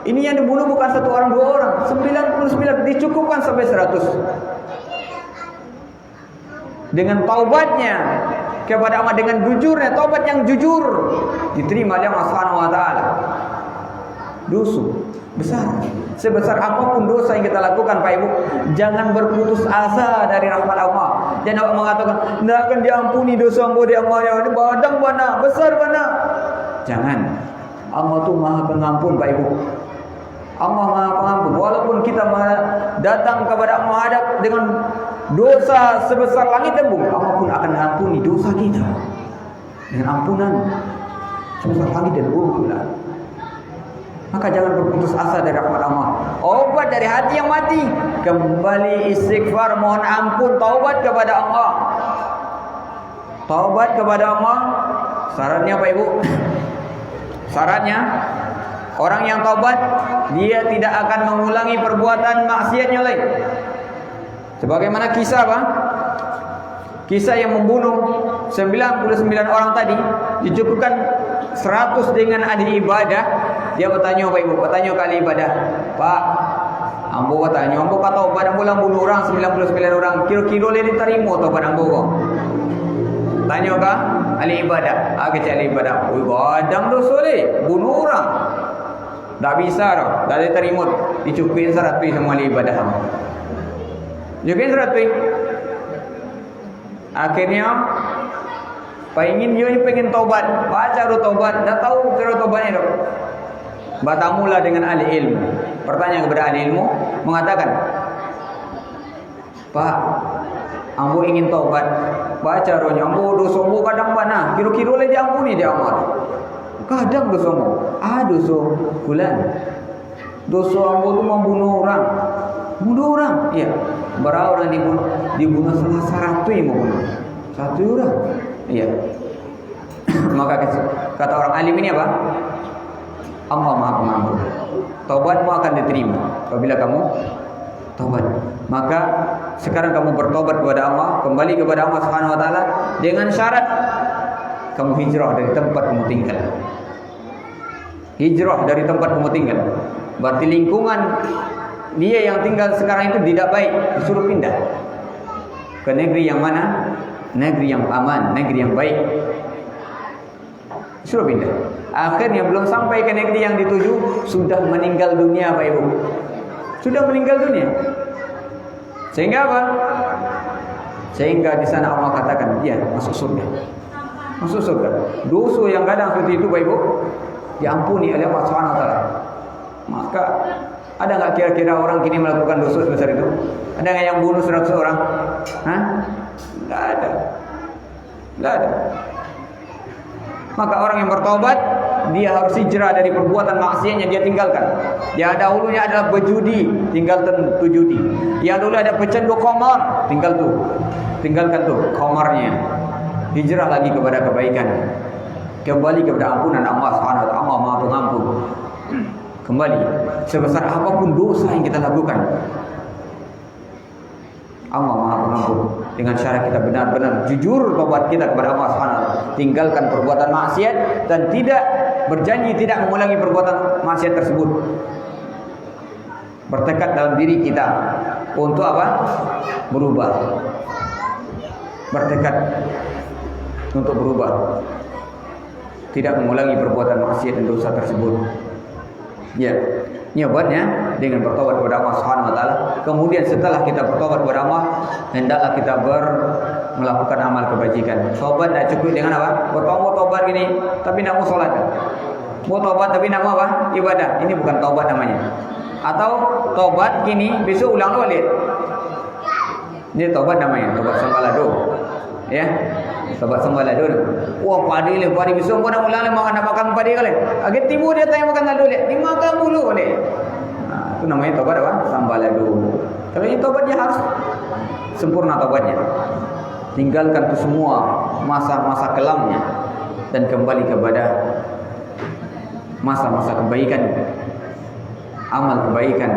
Ini yang dibunuh bukan satu orang, dua orang, 99, dicukupkan sampai 100. Dengan taubatnya kepada Allah, dengan jujurnya, taubat yang jujur, diterima oleh Allah Subhanahu wa taala. Dosa besar, sebesar apapun dosa yang kita lakukan Pak Ibu, jangan berputus asa dari rahmat Allah. Jangan mengatakan, "Tidak akan diampuni dosa mu di Allah, ini badang mana, besar mana." Jangan. Allah tu Maha Pengampun Pak Ibu. Allah Maha Pengampun. Walaupun kita datang kepada Allah menghadap dengan dosa sebesar langit dan bumi, Allah pun akan ampuni dosa kita dengan ampunan sebesar langit dan bumi pula. Maka jangan berputus asa dari rahmat Allah. Obat dari hati yang mati, kembali istighfar, mohon ampun, taubat kepada Allah. Taubat kepada Allah. Syaratnya apa Ibu? Syaratnya orang yang taubat, dia tidak akan mengulangi perbuatan maksiatnya lain. Sebagaimana kisah apa? Kisah yang membunuh 99 orang tadi, dicukupkan 100 dengan ahli ibadah. Dia bertanya Pak Ibu, bertanya ke ahli ibadah, Pak, ambo bertanya, ambo kata taubat, ambo lang bunuh orang 99 orang, kira-kira boleh diterima taubat ambo kok? Tanya ke ahli ibadah, kecil ahli ibadah, badang dosa le, bunuh orang. Tak bisa dah, tak boleh terima, dicukupi 100 semua ahli ibadah. Cukupi 100. Akhirnya pengen dia pengen taubat, baca ru taubat, dah tahu cara taubatnya dah. Bertamulah dengan ahli ilmu. Bertanya kepada ahli ilmu, mengatakan, Pak, ambo ingin taubat, baca rohnya, ambo dosa ambo kadang mana, kira-kira boleh diampuni dia amat. Kadang dosa ambo, dosa bulan. Dosa ambo tu membunuh orang. Bunuh orang, iya. Berapa orang dibunuh? Dibunuh salah 100 yang membunuh. 1 orang, iya. Maka kata orang alim ini apa? Allah Maha Pengampun. Taubatmu akan diterima apabila kamu taubat. Maka sekarang kamu bertobat kepada Allah, kembali kepada Allah Subhanahu wa taala dengan syarat kamu hijrah dari tempat kamu tinggal. Hijrah dari tempat kamu tinggal. Berarti lingkungan dia yang tinggal sekarang itu tidak baik, disuruh pindah ke negeri yang mana? Negeri yang aman, negeri yang baik. Suruh pindah. Akhirnya belum sampai ke negeri yang dituju, sudah meninggal dunia Pak Ibu. Sudah meninggal dunia. Sehingga apa? Sehingga di sana Allah katakan, dia masuk surga. Masuk surga. Dosa yang kadang seperti itu Pak Ibu, diampuni oleh Allah Subhanahu wa taala. Maka ada enggak kira-kira orang kini melakukan dosa sebesar itu? Ada enggak yang bunuh 100 orang? Hah? Enggak ada. Enggak ada. Maka orang yang bertobat, dia harus hijrah dari perbuatan maksiatnya dia tinggalkan. Yang dahulunya adalah berjudi, tinggalkan tu judi. Yang dulu ada pecandu khamar, tinggalkan tu khamarnya. Hijrah lagi kepada kebaikan. Kembali kepada ampunan Allah Subhanahu wa taala, Allah Maha Pengampun. Kembali sebesar apapun dosa yang kita lakukan, Allah Maha Pengampun. Dengan syarat kita benar-benar jujur tobat kita kepada Allah Subhanahu wa taala, tinggalkan perbuatan maksiat dan tidak berjanji tidak mengulangi perbuatan maksiat tersebut. Bertekad dalam diri kita untuk apa? Berubah. Bertekad untuk berubah. Tidak mengulangi perbuatan maksiat dan dosa tersebut. Ya, nyobatnya dengan bertobat kepada Allah Subhanahu wa taala. Kemudian setelah kita bertobat kepada Allah, hendaklah kita melakukan amal kebajikan. Tobat tidak cukup dengan apa? Bertobat gini, tapi tidak mau salat. Mau tobat tapi tidak mau apa? Ibadah. Ini bukan tobat namanya. Atau tobat gini, besok ulang balik. Ini tobat namanya, tobat sembalado. Ya. Tobat sembalado. Wah, padi besok pun nak ulang makan makan padi kali. Agak tibu dia tanya makan dulu le. Dimakan dulu boleh. Nah, itu namanya tobat apa? Sembalado. Kalau ini tobatnya harus sempurna tobatnya. Tinggalkan itu semua masa-masa kelamnya dan kembali kepada masa-masa kebaikan. Amal kebaikan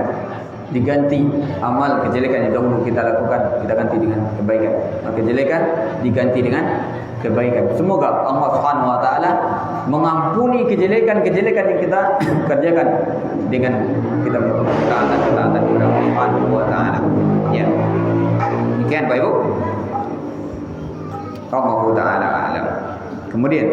diganti amal kejelekan yang dahulu kita lakukan, kita ganti dengan kebaikan. Kejelekan diganti dengan kebaikan. Semoga Allah Subhanahu wa taala mengampuni kejelekan-kejelekan yang kita kerjakan dengan kita bertaat kepada Allah Subhanahu wa taala. Ya. Demikian Bapak Ibu. Allah taala alam. Kemudian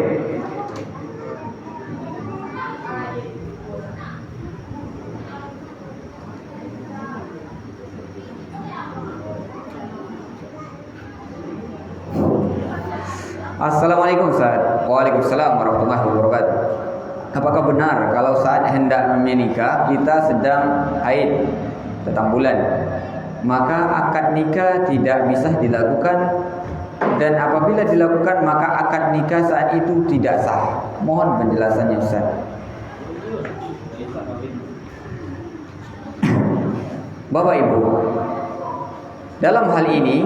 Assalamualaikum Ustaz. Waalaikumsalam warahmatullahi wabarakatuh. apakah benar kalau saat hendak menikah kita sedang haid datang bulan, maka akad nikah tidak bisa dilakukan, dan apabila dilakukan maka akad nikah saat itu tidak sah? Mohon penjelasannya Ustaz. Bapak Ibu, dalam hal ini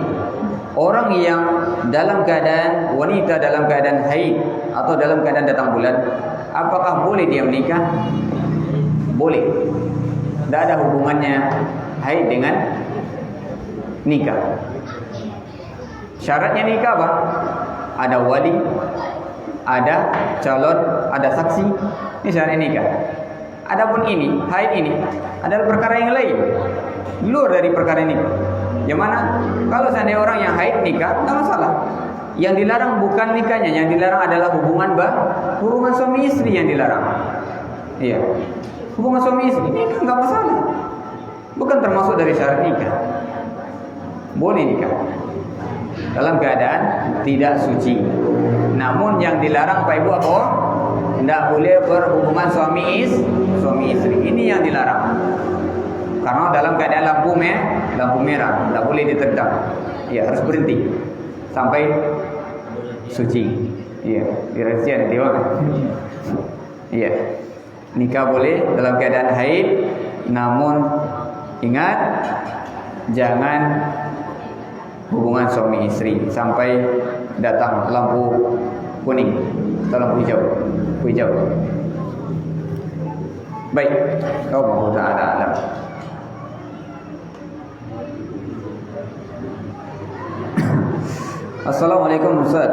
orang yang dalam keadaan wanita dalam keadaan haid atau dalam keadaan datang bulan, apakah boleh dia menikah? Boleh. Tidak ada hubungannya haid dengan nikah. Syaratnya nikah apa? Ada wali, ada calon, ada saksi. Ini syaratnya nikah. Adapun ini, haid ini adalah perkara yang lain, luar dari perkara ini. Yang mana kalau seandainya orang yang haid nikah, tidak masalah. Yang dilarang bukan nikahnya, yang dilarang adalah hubungan suami istri yang dilarang. Iya, hubungan suami istri ini tidak masalah, bukan termasuk dari syarat nikah. Boleh nikah dalam keadaan tidak suci. Namun yang dilarang Pak Ibu apa? Tidak boleh berhubungan suami istri. Ini yang dilarang. Karena dalam keadaan lampu merah, tidak boleh ditendang. Ya, harus berhenti sampai suci. Iya, dirahsia nanti bang. Iya, nikah boleh dalam keadaan haid, namun ingat jangan hubungan suami istri sampai datang lampu kuning atau lampu hijau. Baik, Allah Ta'ala alam. Assalamualaikum Ustaz,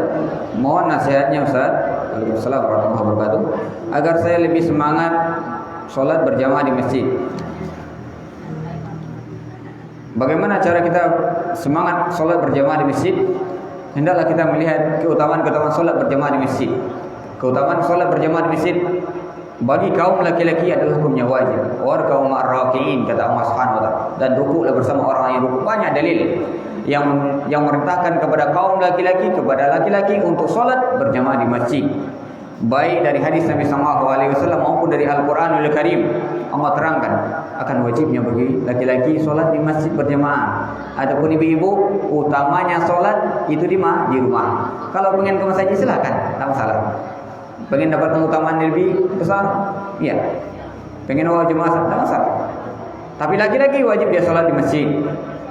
mohon nasihatnya Ustaz. Waalaikumsalam warahmatullahi wabarakatuh. Agar saya lebih semangat sholat berjamaah di masjid. Bagaimana cara kita semangat sholat berjamaah di masjid? Hendaklah kita melihat keutamaan sholat berjamaah di masjid. Keutamaan sholat berjamaah di masjid bagi kaum laki-laki adalah hukumnya wajib. Warka'u ma'ar-raki'in, kata Allah Subhanahu wa taala. Dan rukuklah bersama orang yang rukuk. Banyak dalil yang merintahkan kepada kaum laki-laki, untuk sholat berjamaah di masjid. Baik dari hadis Nabi SAW maupun dari Al-Quranul Karim, Allah terangkan akan wajibnya bagi laki-laki sholat di masjid berjamaah. Adapun ibu-ibu, utamanya sholat itu di rumah. Kalau pengen ke masjid silakan, tak masalah. Pengen dapat keutamaan lebih besar, iya. Pengen awal jemaah, tak masalah. Tapi laki-laki wajib dia sholat di masjid.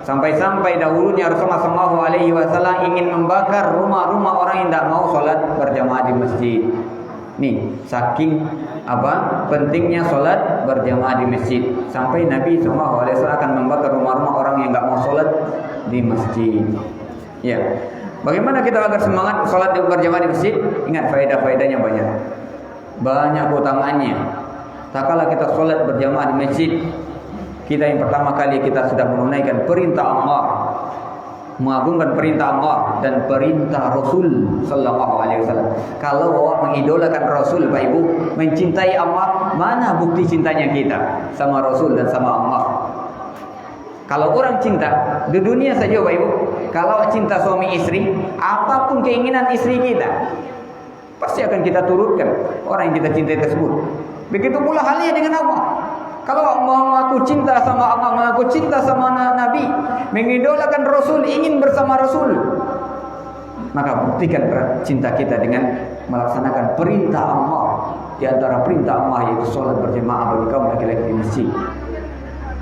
Sampai-sampai dahulunya Rasulullah SAW ingin membakar rumah-rumah orang yang tidak mau sholat berjamaah di masjid. Nih, saking pentingnya sholat berjamaah di masjid, sampai Nabi SAW akan membakar rumah-rumah orang yang tidak mau sholat di masjid. Ya, bagaimana kita agar semangat sholat berjamaah di masjid? Ingat faedah-faedahnya banyak keutamaannya. Tak kala kita sholat berjamaah di masjid, kita yang pertama kali kita sudah menunaikan perintah Allah, mengagungkan perintah Allah dan perintah Rasul sallallahu alaihi wasallam. Kalau orang mengidolakan Rasul, Pak Ibu, mencintai Allah, mana bukti cintanya kita sama Rasul dan sama Allah? Kalau orang cinta di dunia saja, Pak Ibu, kalau cinta suami istri, apapun keinginan istri kita pasti akan kita turutkan orang yang kita cintai tersebut. Begitu pula halnya dengan Allah. Kalau mengaku cinta sama Allah, mengaku cinta sama Nabi, mengidolakan Rasul, ingin bersama Rasul, maka buktikan cinta kita dengan melaksanakan perintah Allah. Di antara perintah Allah yaitu sholat berjamaah bagi kaum laki-laki di masjid,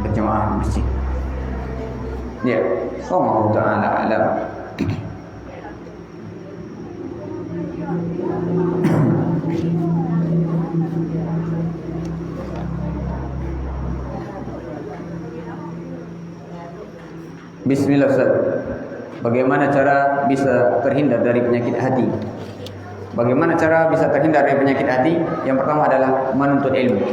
berjamaah di masjid. Ya, Allah Ta'ala alam. Bismillah Ustaz. Bagaimana cara bisa terhindar dari penyakit hati? Bagaimana cara bisa terhindar dari penyakit hati? Yang pertama adalah menuntut ilmu.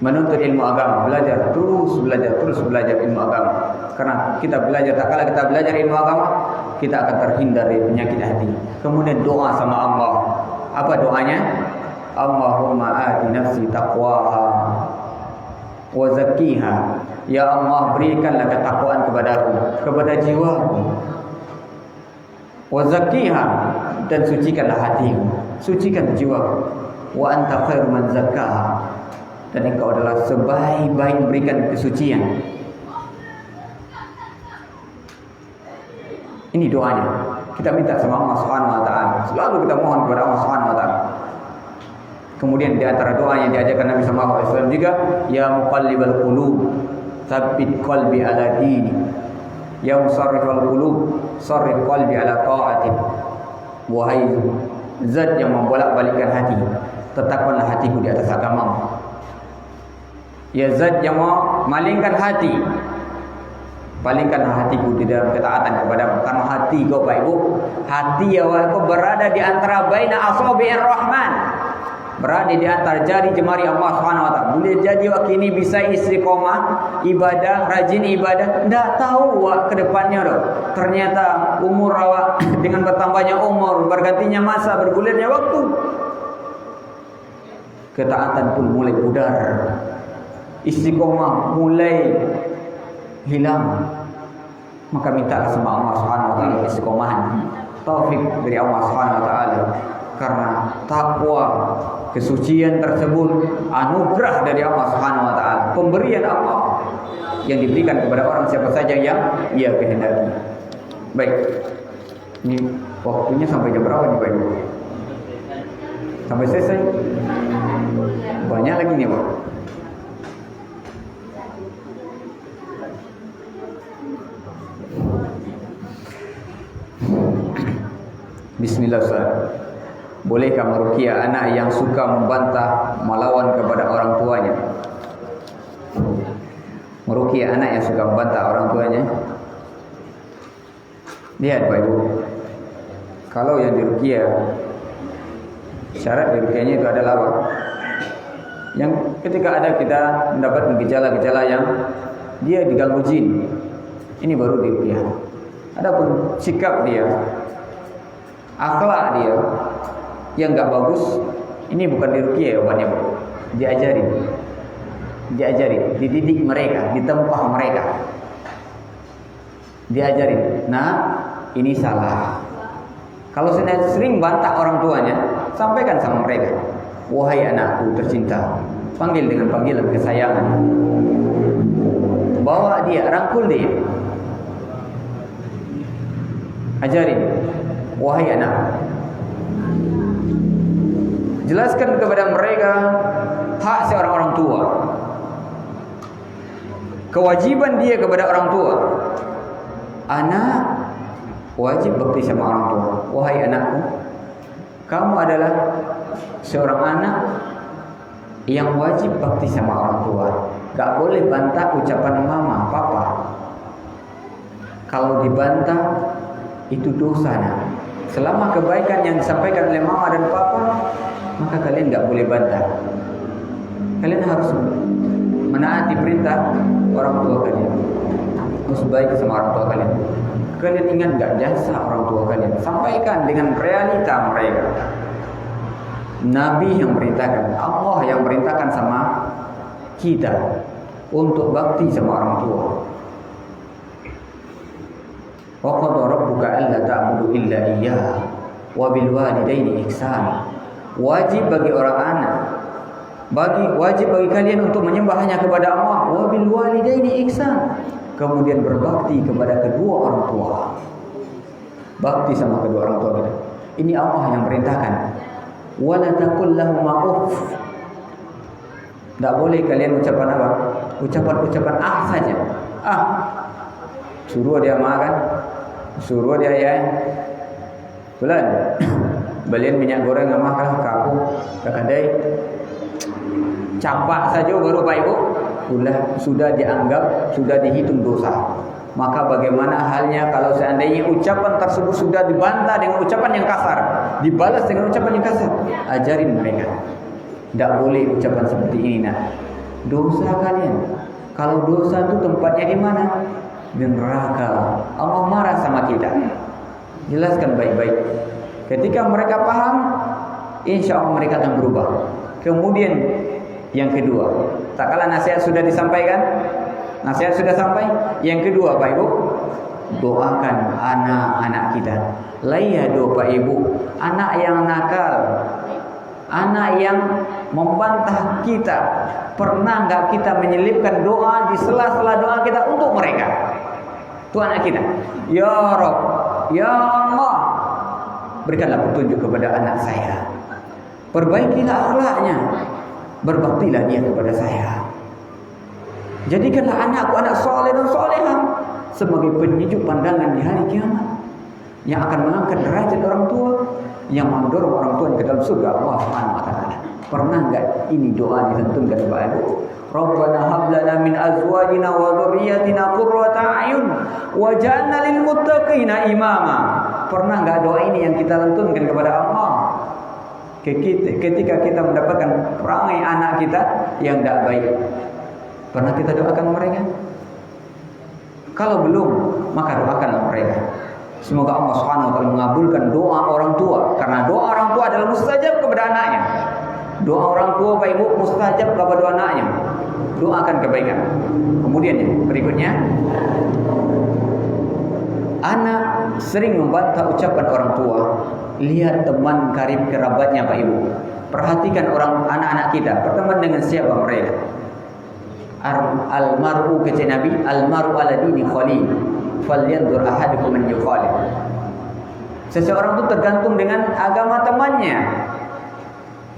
Menuntut ilmu agama, terus belajar ilmu agama. Karena kita belajar, tak kala kita belajar ilmu agama, kita akan terhindar dari penyakit hati. Kemudian doa sama Allah. Apa doanya? Allahumma ati nafsi taqwaha wa zakkiha. Ya Allah, berikanlah ketakwaan kepadaku, kepada jiwaku. Wa zakkiha, dan sucikanlah hatiku, sucikan jiwaku. wa anta khairu man zakkaha, dan engkau adalah sebaik-baik memberikan kesucian. Ini doanya. Kita minta sama Allah Subhanahu wa taala. Selalu kita mohon kepada Allah Subhanahu wa taala. Kemudian di antara doa yang diajarkan Nabi sallallahu alaihi wasallam juga, ya muqallibal qulub, tsabbit qalbi ala dini. Ya musarrifal qulub, sarrif qalbi ala ta'atik. Wahai zat yang membolak-balikkan hati, tetapkanlah hatiku di atas agamamu. Ya zat yang memalingkan hati, palingkanlah hatiku di dalam ketaatan kepadamu. Karena hati kau Pak Ibu, hati ya kau berada di antara baina asabi'ir rahman, berada di antara jari jemari Allah Subhanahu wa taala. Boleh jadi waktu ini bisa istiqomah ibadah, rajin ibadah, enggak tahu wak ke depannya doh. Ternyata umur awak dengan bertambahnya umur, bergantinya masa, bergulirnya waktu, ketaatan pun mulai pudar, istiqomah mulai hilang. Maka mintalah sama Allah Subhanahu wa taala istiqomahan, taufik dari Allah Subhanahu wa taala. Karena takwa, kesucian tersebut anugerah dari Allah Subhanahu wa taala, pemberian Allah yang diberikan kepada orang siapa saja yang ia kehendaki. Baik. Ini waktunya sampai jam berapa nih Pak Ibu? Sampai selesai? Banyak lagi nih Pak. Bismillahirrahmanirrahim. Bolehkah meruqyah anak yang suka membantah, melawan kepada orang tuanya? Meruqyah anak yang suka membantah orang tuanya. Lihat Pak Ibu, kalau yang diruqyah, syarat diruqyahnya itu adalah apa? Yang ketika ada kita mendapatkan gejala-gejala yang dia diganggu jin, ini baru diruqyah. Adapun sikap dia, akhlak dia yang enggak bagus, ini bukan diruqyah obatnya, Bu. Diajari, dididik mereka, ditempah mereka. Diajarin, nah ini salah. Kalau sering bantah orang tuanya, sampaikan sama mereka, wahai anakku tercinta, panggil dengan panggilan kesayangan, bawa dia, rangkul dia, ajarin, wahai anak, jelaskan kepada mereka hak seorang orang tua, kewajiban dia kepada orang tua. Anak wajib bakti sama orang tua. Wahai anakku, kamu adalah seorang anak yang wajib bakti sama orang tua. Gak boleh bantah ucapan mama, papa. Kalau dibantah itu dosa nak. Selama kebaikan yang disampaikan oleh mama dan papa, maka kalian gak boleh bantah. Kalian harus menaati perintah orang tua kalian, harus baik sama orang tua kalian. Kalian ingat gak jasa orang tua kalian? Sampaikan dengan realita mereka. Nabi yang merintahkan, Allah yang merintahkan sama kita untuk bakti sama orang tua. Wa qad rabbuka alla ta'budu illa iyyah wa bil walidaini ihsan. Wajib bagi orang anak, wajib bagi kalian untuk menyembah hanya kepada Allah. Wa bil walidaini ihsan. Kemudian berbakti kepada kedua orang tua. Bakti sama kedua orang tua kita. Ini Allah yang perintahkan. Wala taqul lahum uff. Tak boleh kalian ucapan apa? Ucapan saja. Suruh dia makan, suruh dia ya. Bulan. Belian minyak goreng sama kaku, kadai. Capak saja baru Pak Ibu. Sudah dianggap, sudah dihitung dosa. Maka bagaimana halnya kalau seandainya ucapan tersebut sudah dibantah dengan ucapan yang kasar, dibalas dengan ucapan yang kasar? Ajarin mereka, tidak boleh ucapan seperti ini nak. Dosa kalian. Kalau dosa itu tempatnya di mana? Di neraka. Allah marah sama kita. Jelaskan baik-baik. Ketika mereka paham, insya Allah mereka akan berubah. Kemudian yang kedua, tak kala nasihat sudah disampaikan, nasihat sudah sampai. Yang kedua Pak Ibu, doakan anak-anak kita. Layado Pak Ibu, anak yang nakal, Anak yang membantah kita. Pernah nggak kita menyelipkan doa di sela-sela doa kita untuk mereka? Itu anak kita. Ya Rabb, ya Allah, berikanlah petunjuk kepada anak saya. Perbaikilah akhlaknya. Berbaktilah dia kepada saya. Jadikanlah anakku anak soleh dan solehah sebagai penyejuk pandangan di hari kiamat, yang akan mengangkat derajat orang tua, yang mendorong orang tua ke dalam surga Allah Subhanahu wa taala. Pernah enggak ini doa disantunkan Bapak Ibu? Rabbana hab lana min azwajina wa dzurriyyatina qurrata a'yun waj'alna lil muttaqina imama. Pernah enggak doa ini yang kita lantunkan kepada Allah ketika kita mendapatkan perangai anak kita yang tidak baik? Pernah kita doakan mereka? Kalau belum, maka doakanlah mereka. Semoga Allah Subhanahu wa taala mengabulkan doa orang tua, karena doa orang tua adalah mustajab kepada anaknya. Doa orang tua Bapak Ibu mustajab kepada anaknya. Doakan kebaikan. Kemudian berikutnya, anak sering membantah ucapan orang tua. Lihat teman karib kerabatnya Pak Ibu. Perhatikan orang anak-anak kita berteman dengan siapa mereka. Al-mar'u kata Nabi, al-mar'u ala dini khalil, falyanzur ahadukum man yukhalil. Seseorang itu tergantung dengan agama temannya.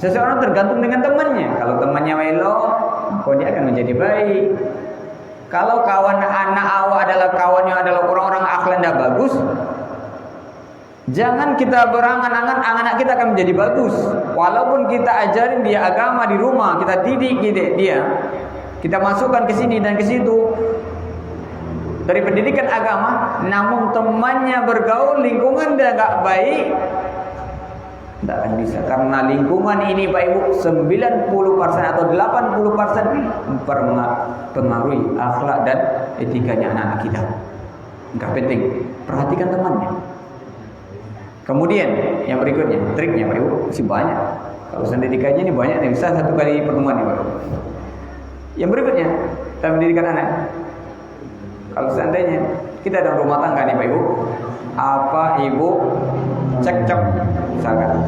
Seseorang tergantung dengan temannya. Kalau temannya welo, maka dia akan menjadi baik. Kalau kawan anak awak adalah kawannya adalah orang-orang akhlak tidak bagus, jangan kita berangan-angan anak kita akan menjadi bagus. Walaupun kita ajarin dia agama di rumah, kita didik dia, kita masukkan ke sini dan ke situ dari pendidikan agama, namun temannya bergaul lingkungan dia nggak baik, tidak akan bisa. Karena lingkungan ini Pak Ibu 90% atau 80% mempengaruhi akhlak dan etikanya anak-anak kita. Enggak penting, perhatikan temannya. Kemudian yang berikutnya, triknya Pak Ibu masih banyak. Kalau pendidikannya ini banyak nih, bisa satu kali pertemuan nih Pak. Yang berikutnya, dalam pendidikan anak. Kalau seandainya kita dalam rumah tangga nih Pak Ibu, apa Ibu cekcok misalkan,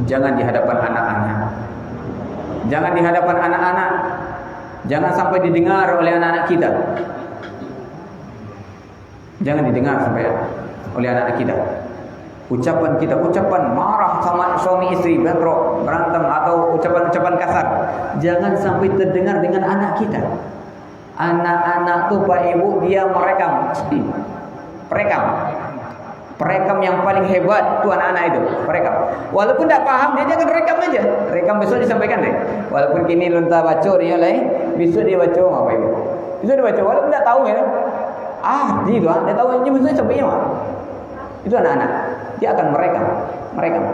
jangan di hadapan anak-anak. Jangan di hadapan anak-anak. Jangan sampai didengar oleh anak-anak kita. Jangan didengar sampai oleh anak-anak kita. Ucapan kita, ucapan marah sama suami istri, bentrok, berantem, atau ucapan-ucapan kasar, jangan sampai terdengar dengan anak kita. Anak-anak tuh Pak Ibu dia merekam yang paling hebat tuh anak-anak itu, merekam. Walaupun tidak paham dia jangan rekam aja, rekam besok disampaikan deh. Walaupun kini lontar baca dia lain, besok dia baca apa Ibu? Besok dia baca, walaupun tidak tahu ya. Gitu dia tahu ini besok sampainya mah. Itu anak-anak. Dia akan merekam.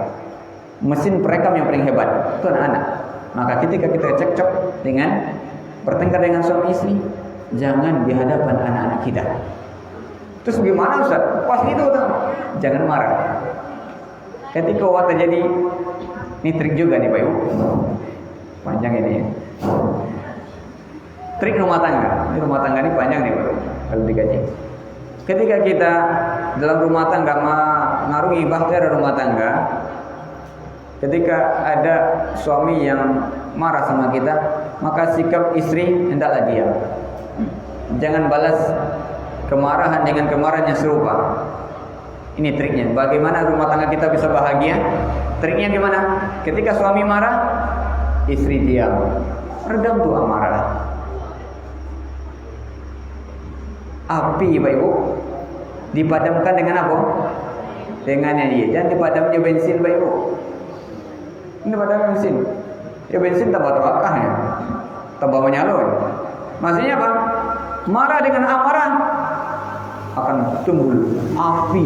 Mesin perekam yang paling hebat itu anak-anak. Maka ketika kita cekcok dengan bertengkar dengan suami istri, jangan di hadapan anak-anak kita. Terus gimana Ustaz? Pas itu jangan marah. Ketika waktu terjadi, ini trik juga nih Pak Ibu. Panjang ini. Trik rumah tangga. Ini rumah tangga ini panjang nih Pak. Kalau dikaji. Ketika kita dalam rumah tangga mengarungi bahtera rumah tangga, ketika ada suami yang marah sama kita, maka sikap istri hendaklah diam. Jangan balas kemarahan dengan kemarahan yang serupa. Ini triknya. Bagaimana rumah tangga kita bisa bahagia? Triknya gimana? Ketika suami marah, istri diam. Redam tuh amarah. Api Pak Ibu dipadamkan dengan apa? Dengan yang dia. Jangan dipadamnya bensin Pak Ibu. Ini padam bensin. Ya bensin tambah terbakar ya. Tambah menyala ya. Maksudnya apa? Marah dengan amarah akan timbul api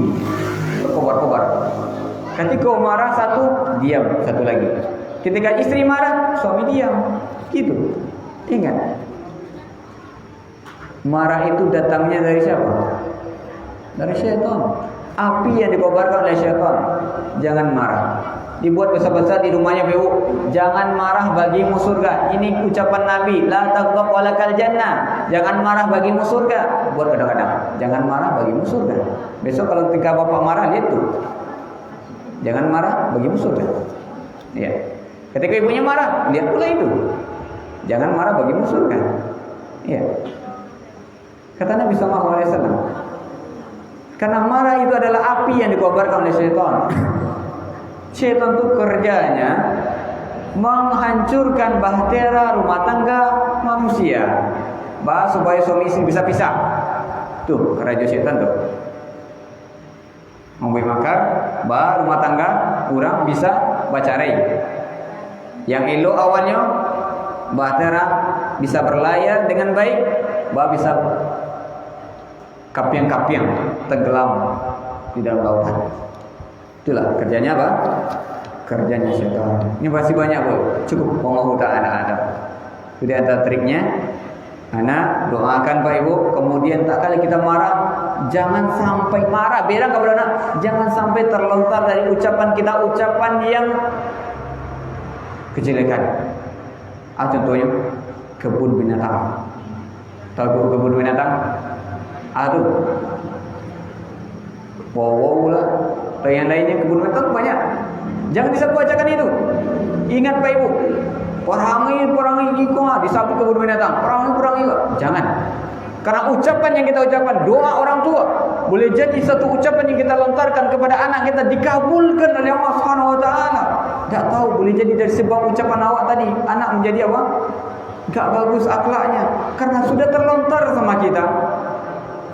berkobar-kobar. Ketika marah satu, diam satu lagi. Ketika istri marah, suami diam. Gitu. Ingat. Marah itu datangnya dari siapa? Dari syaitan. Api yang dikobarkan oleh syaitan. Jangan marah. Dibuat besar-besar di rumahnya Bu. Jangan marah bagimu surga. Ini ucapan Nabi. La taghdab walakal jannah. Jangan marah bagimu surga. Buat kadang-kadang. Jangan marah bagimu surga. Besok kalau ketika bapak marah lihat tuh. Jangan marah bagimu surga. Ya. Ketika ibunya marah, lihat pula itu. Jangan marah bagi musuh kan. Iya. Kata Nabi sallallahu alaihi wasallam, karena marah itu adalah api yang dikobarkan oleh syaitan. Syaitan itu kerjanya menghancurkan bahtera rumah tangga manusia. Supaya suami istri bisa pisah. Tuh, kerja syaitan tuh. Membuat makar, rumah tangga kurang bisa bercerai. Yang elok awalnya bahtera bisa berlayar dengan baik, bisa kapiang-kapiang tenggelam di dalam lautan. Itulah kerjanya apa? Kerjanya syaitan. Ini masih banyak Bu. Cukup Allah Ta'ala ada. Sudah ada triknya. Anak doakan Pak Ibu. Kemudian tak kali kita marah, jangan sampai marah. Beda kepada anak, jangan sampai terlontar dari ucapan kita ucapan yang kejelekan. Contohnya kebun binatang. Tahu kebun binatang? Aduh, wow lah. Yang lainnya kebun binatang banyak. Jangan disapu-acakan itu. Ingat Pak Ibu, perangi disapu kebun binatang. Perangi. Jangan. Karena ucapan yang kita ucapkan, doa orang tua, boleh jadi satu ucapan yang kita lontarkan kepada anak kita dikabulkan oleh Allah Subhanahu Wa Taala. Tak tahu, boleh jadi dari sebab ucapan awak tadi, anak menjadi apa? Tak bagus akhlaknya. Karena sudah terlontar sama kita.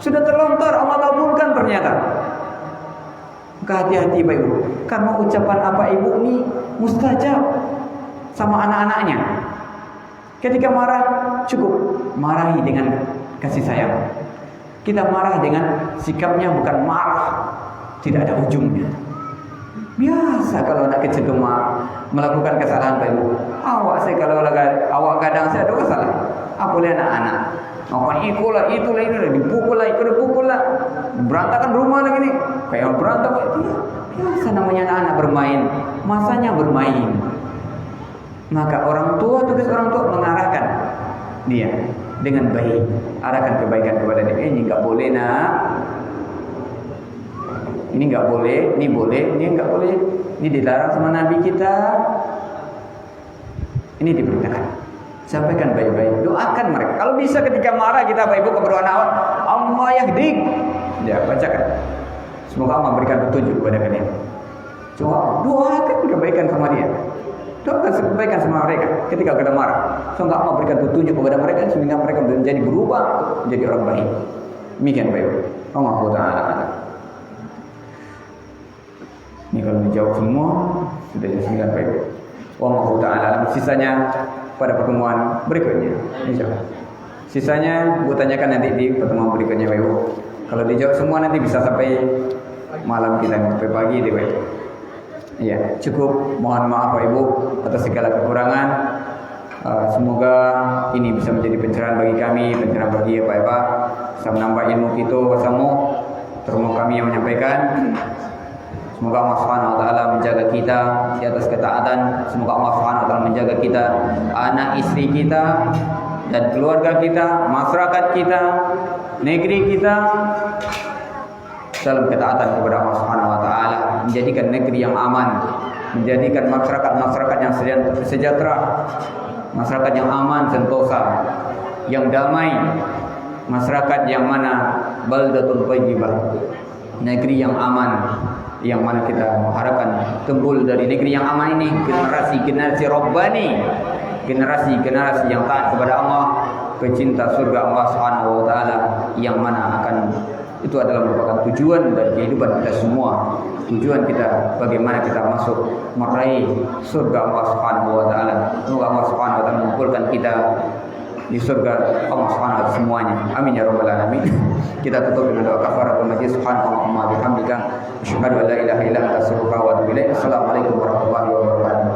Sudah terlontar, Allah kabulkan ternyata. Hati-hati Pak Ibu. Karena ucapan apa Ibu ini mustajab sama anak-anaknya. Ketika marah, cukup marahi dengan kasih sayang. Kita marah dengan sikapnya bukan marah, tidak ada ujungnya. Biasa kalau anak kecil melakukan kesalahan Pak Ibu. Awak kadang saya ada salah. Apa boleh anak-anak? Itulah, dipukul lah, berantakan rumah lagi nih, kayak berantakan. Biasa namanya anak-anak bermain, masanya bermain. Maka tugas orang tua mengarahkan dia dengan baik, arahkan kebaikan kepada dia. Ini nggak boleh nak, ini nggak boleh, ini boleh, ini nggak boleh, ini dilarang sama Nabi kita, ini diperintahkan. Sampaikan baik-baik, doakan mereka. Kalau bisa ketika marah kita Bapak Ibu kepada anak Allah yahdik, ya bacakan. Semoga Allah berikan petunjuk kepada kalian. Coba doakan kebaikan sama dia. Doakan kebaikan sama mereka ketika kita marah. Semoga Allah berikan petunjuk kepada mereka sehingga mereka menjadi berubah menjadi orang baik. Demikian Bapak Ibu. Allah Ta'ala. Ini kalau dijawab semua sudah jadi 9 Bapak Ibu. Allah Ta'ala. Sisanya pada pertemuan berikutnya, insyaallah. Sisanya gue tanyakan nanti di pertemuan berikutnya, Bapak Ibu. Kalau dijawab semua nanti bisa sampai malam kita, sampai pagi deh, Bapak Ibu. Iya, cukup. Mohon maaf Bapak Ibu atas segala kekurangan. Semoga ini bisa menjadi pencerahan bagi kami, pencerahan bagi Bapak. Bisa menambah ilmu kita bersama. Terima kami yang menyampaikan. Semoga Allah Subhanahu wa taala menjaga kita di atas ketaatan. Semoga Allah Subhanahu wa taala menjaga kita, anak istri kita dan keluarga kita, masyarakat kita, negeri kita dalam ketaatan kepada Allah Subhanahu wa taala, menjadikan negeri yang aman, menjadikan masyarakat yang sejahtera, masyarakat yang aman, sentosa, yang damai, masyarakat yang mana baldatun thayyibah, negeri yang aman, yang mana kita mengharapkan timbul dari negeri yang aman ini generasi Rabbani, generasi yang taat kepada Allah, pecinta surga Allah Subhanahu wa taala, yang mana akan itu adalah merupakan tujuan dari kehidupan kita semua. Tujuan kita bagaimana kita masuk meraih surga Allah Subhanahu wa taala. Semoga Allah Subhanahu wa taala mengumpulkan kita di surga Allah Subhanahu wa taala semuanya. Amin ya rabbal alamin. Kita tutup dengan doa kafaratul majlis. Subhanallahumma bihamdika asyhadu an la ilaha illa anta astaghfiruka wa atubu ilaik. Assalamualaikum warahmatullahi wabarakatuh.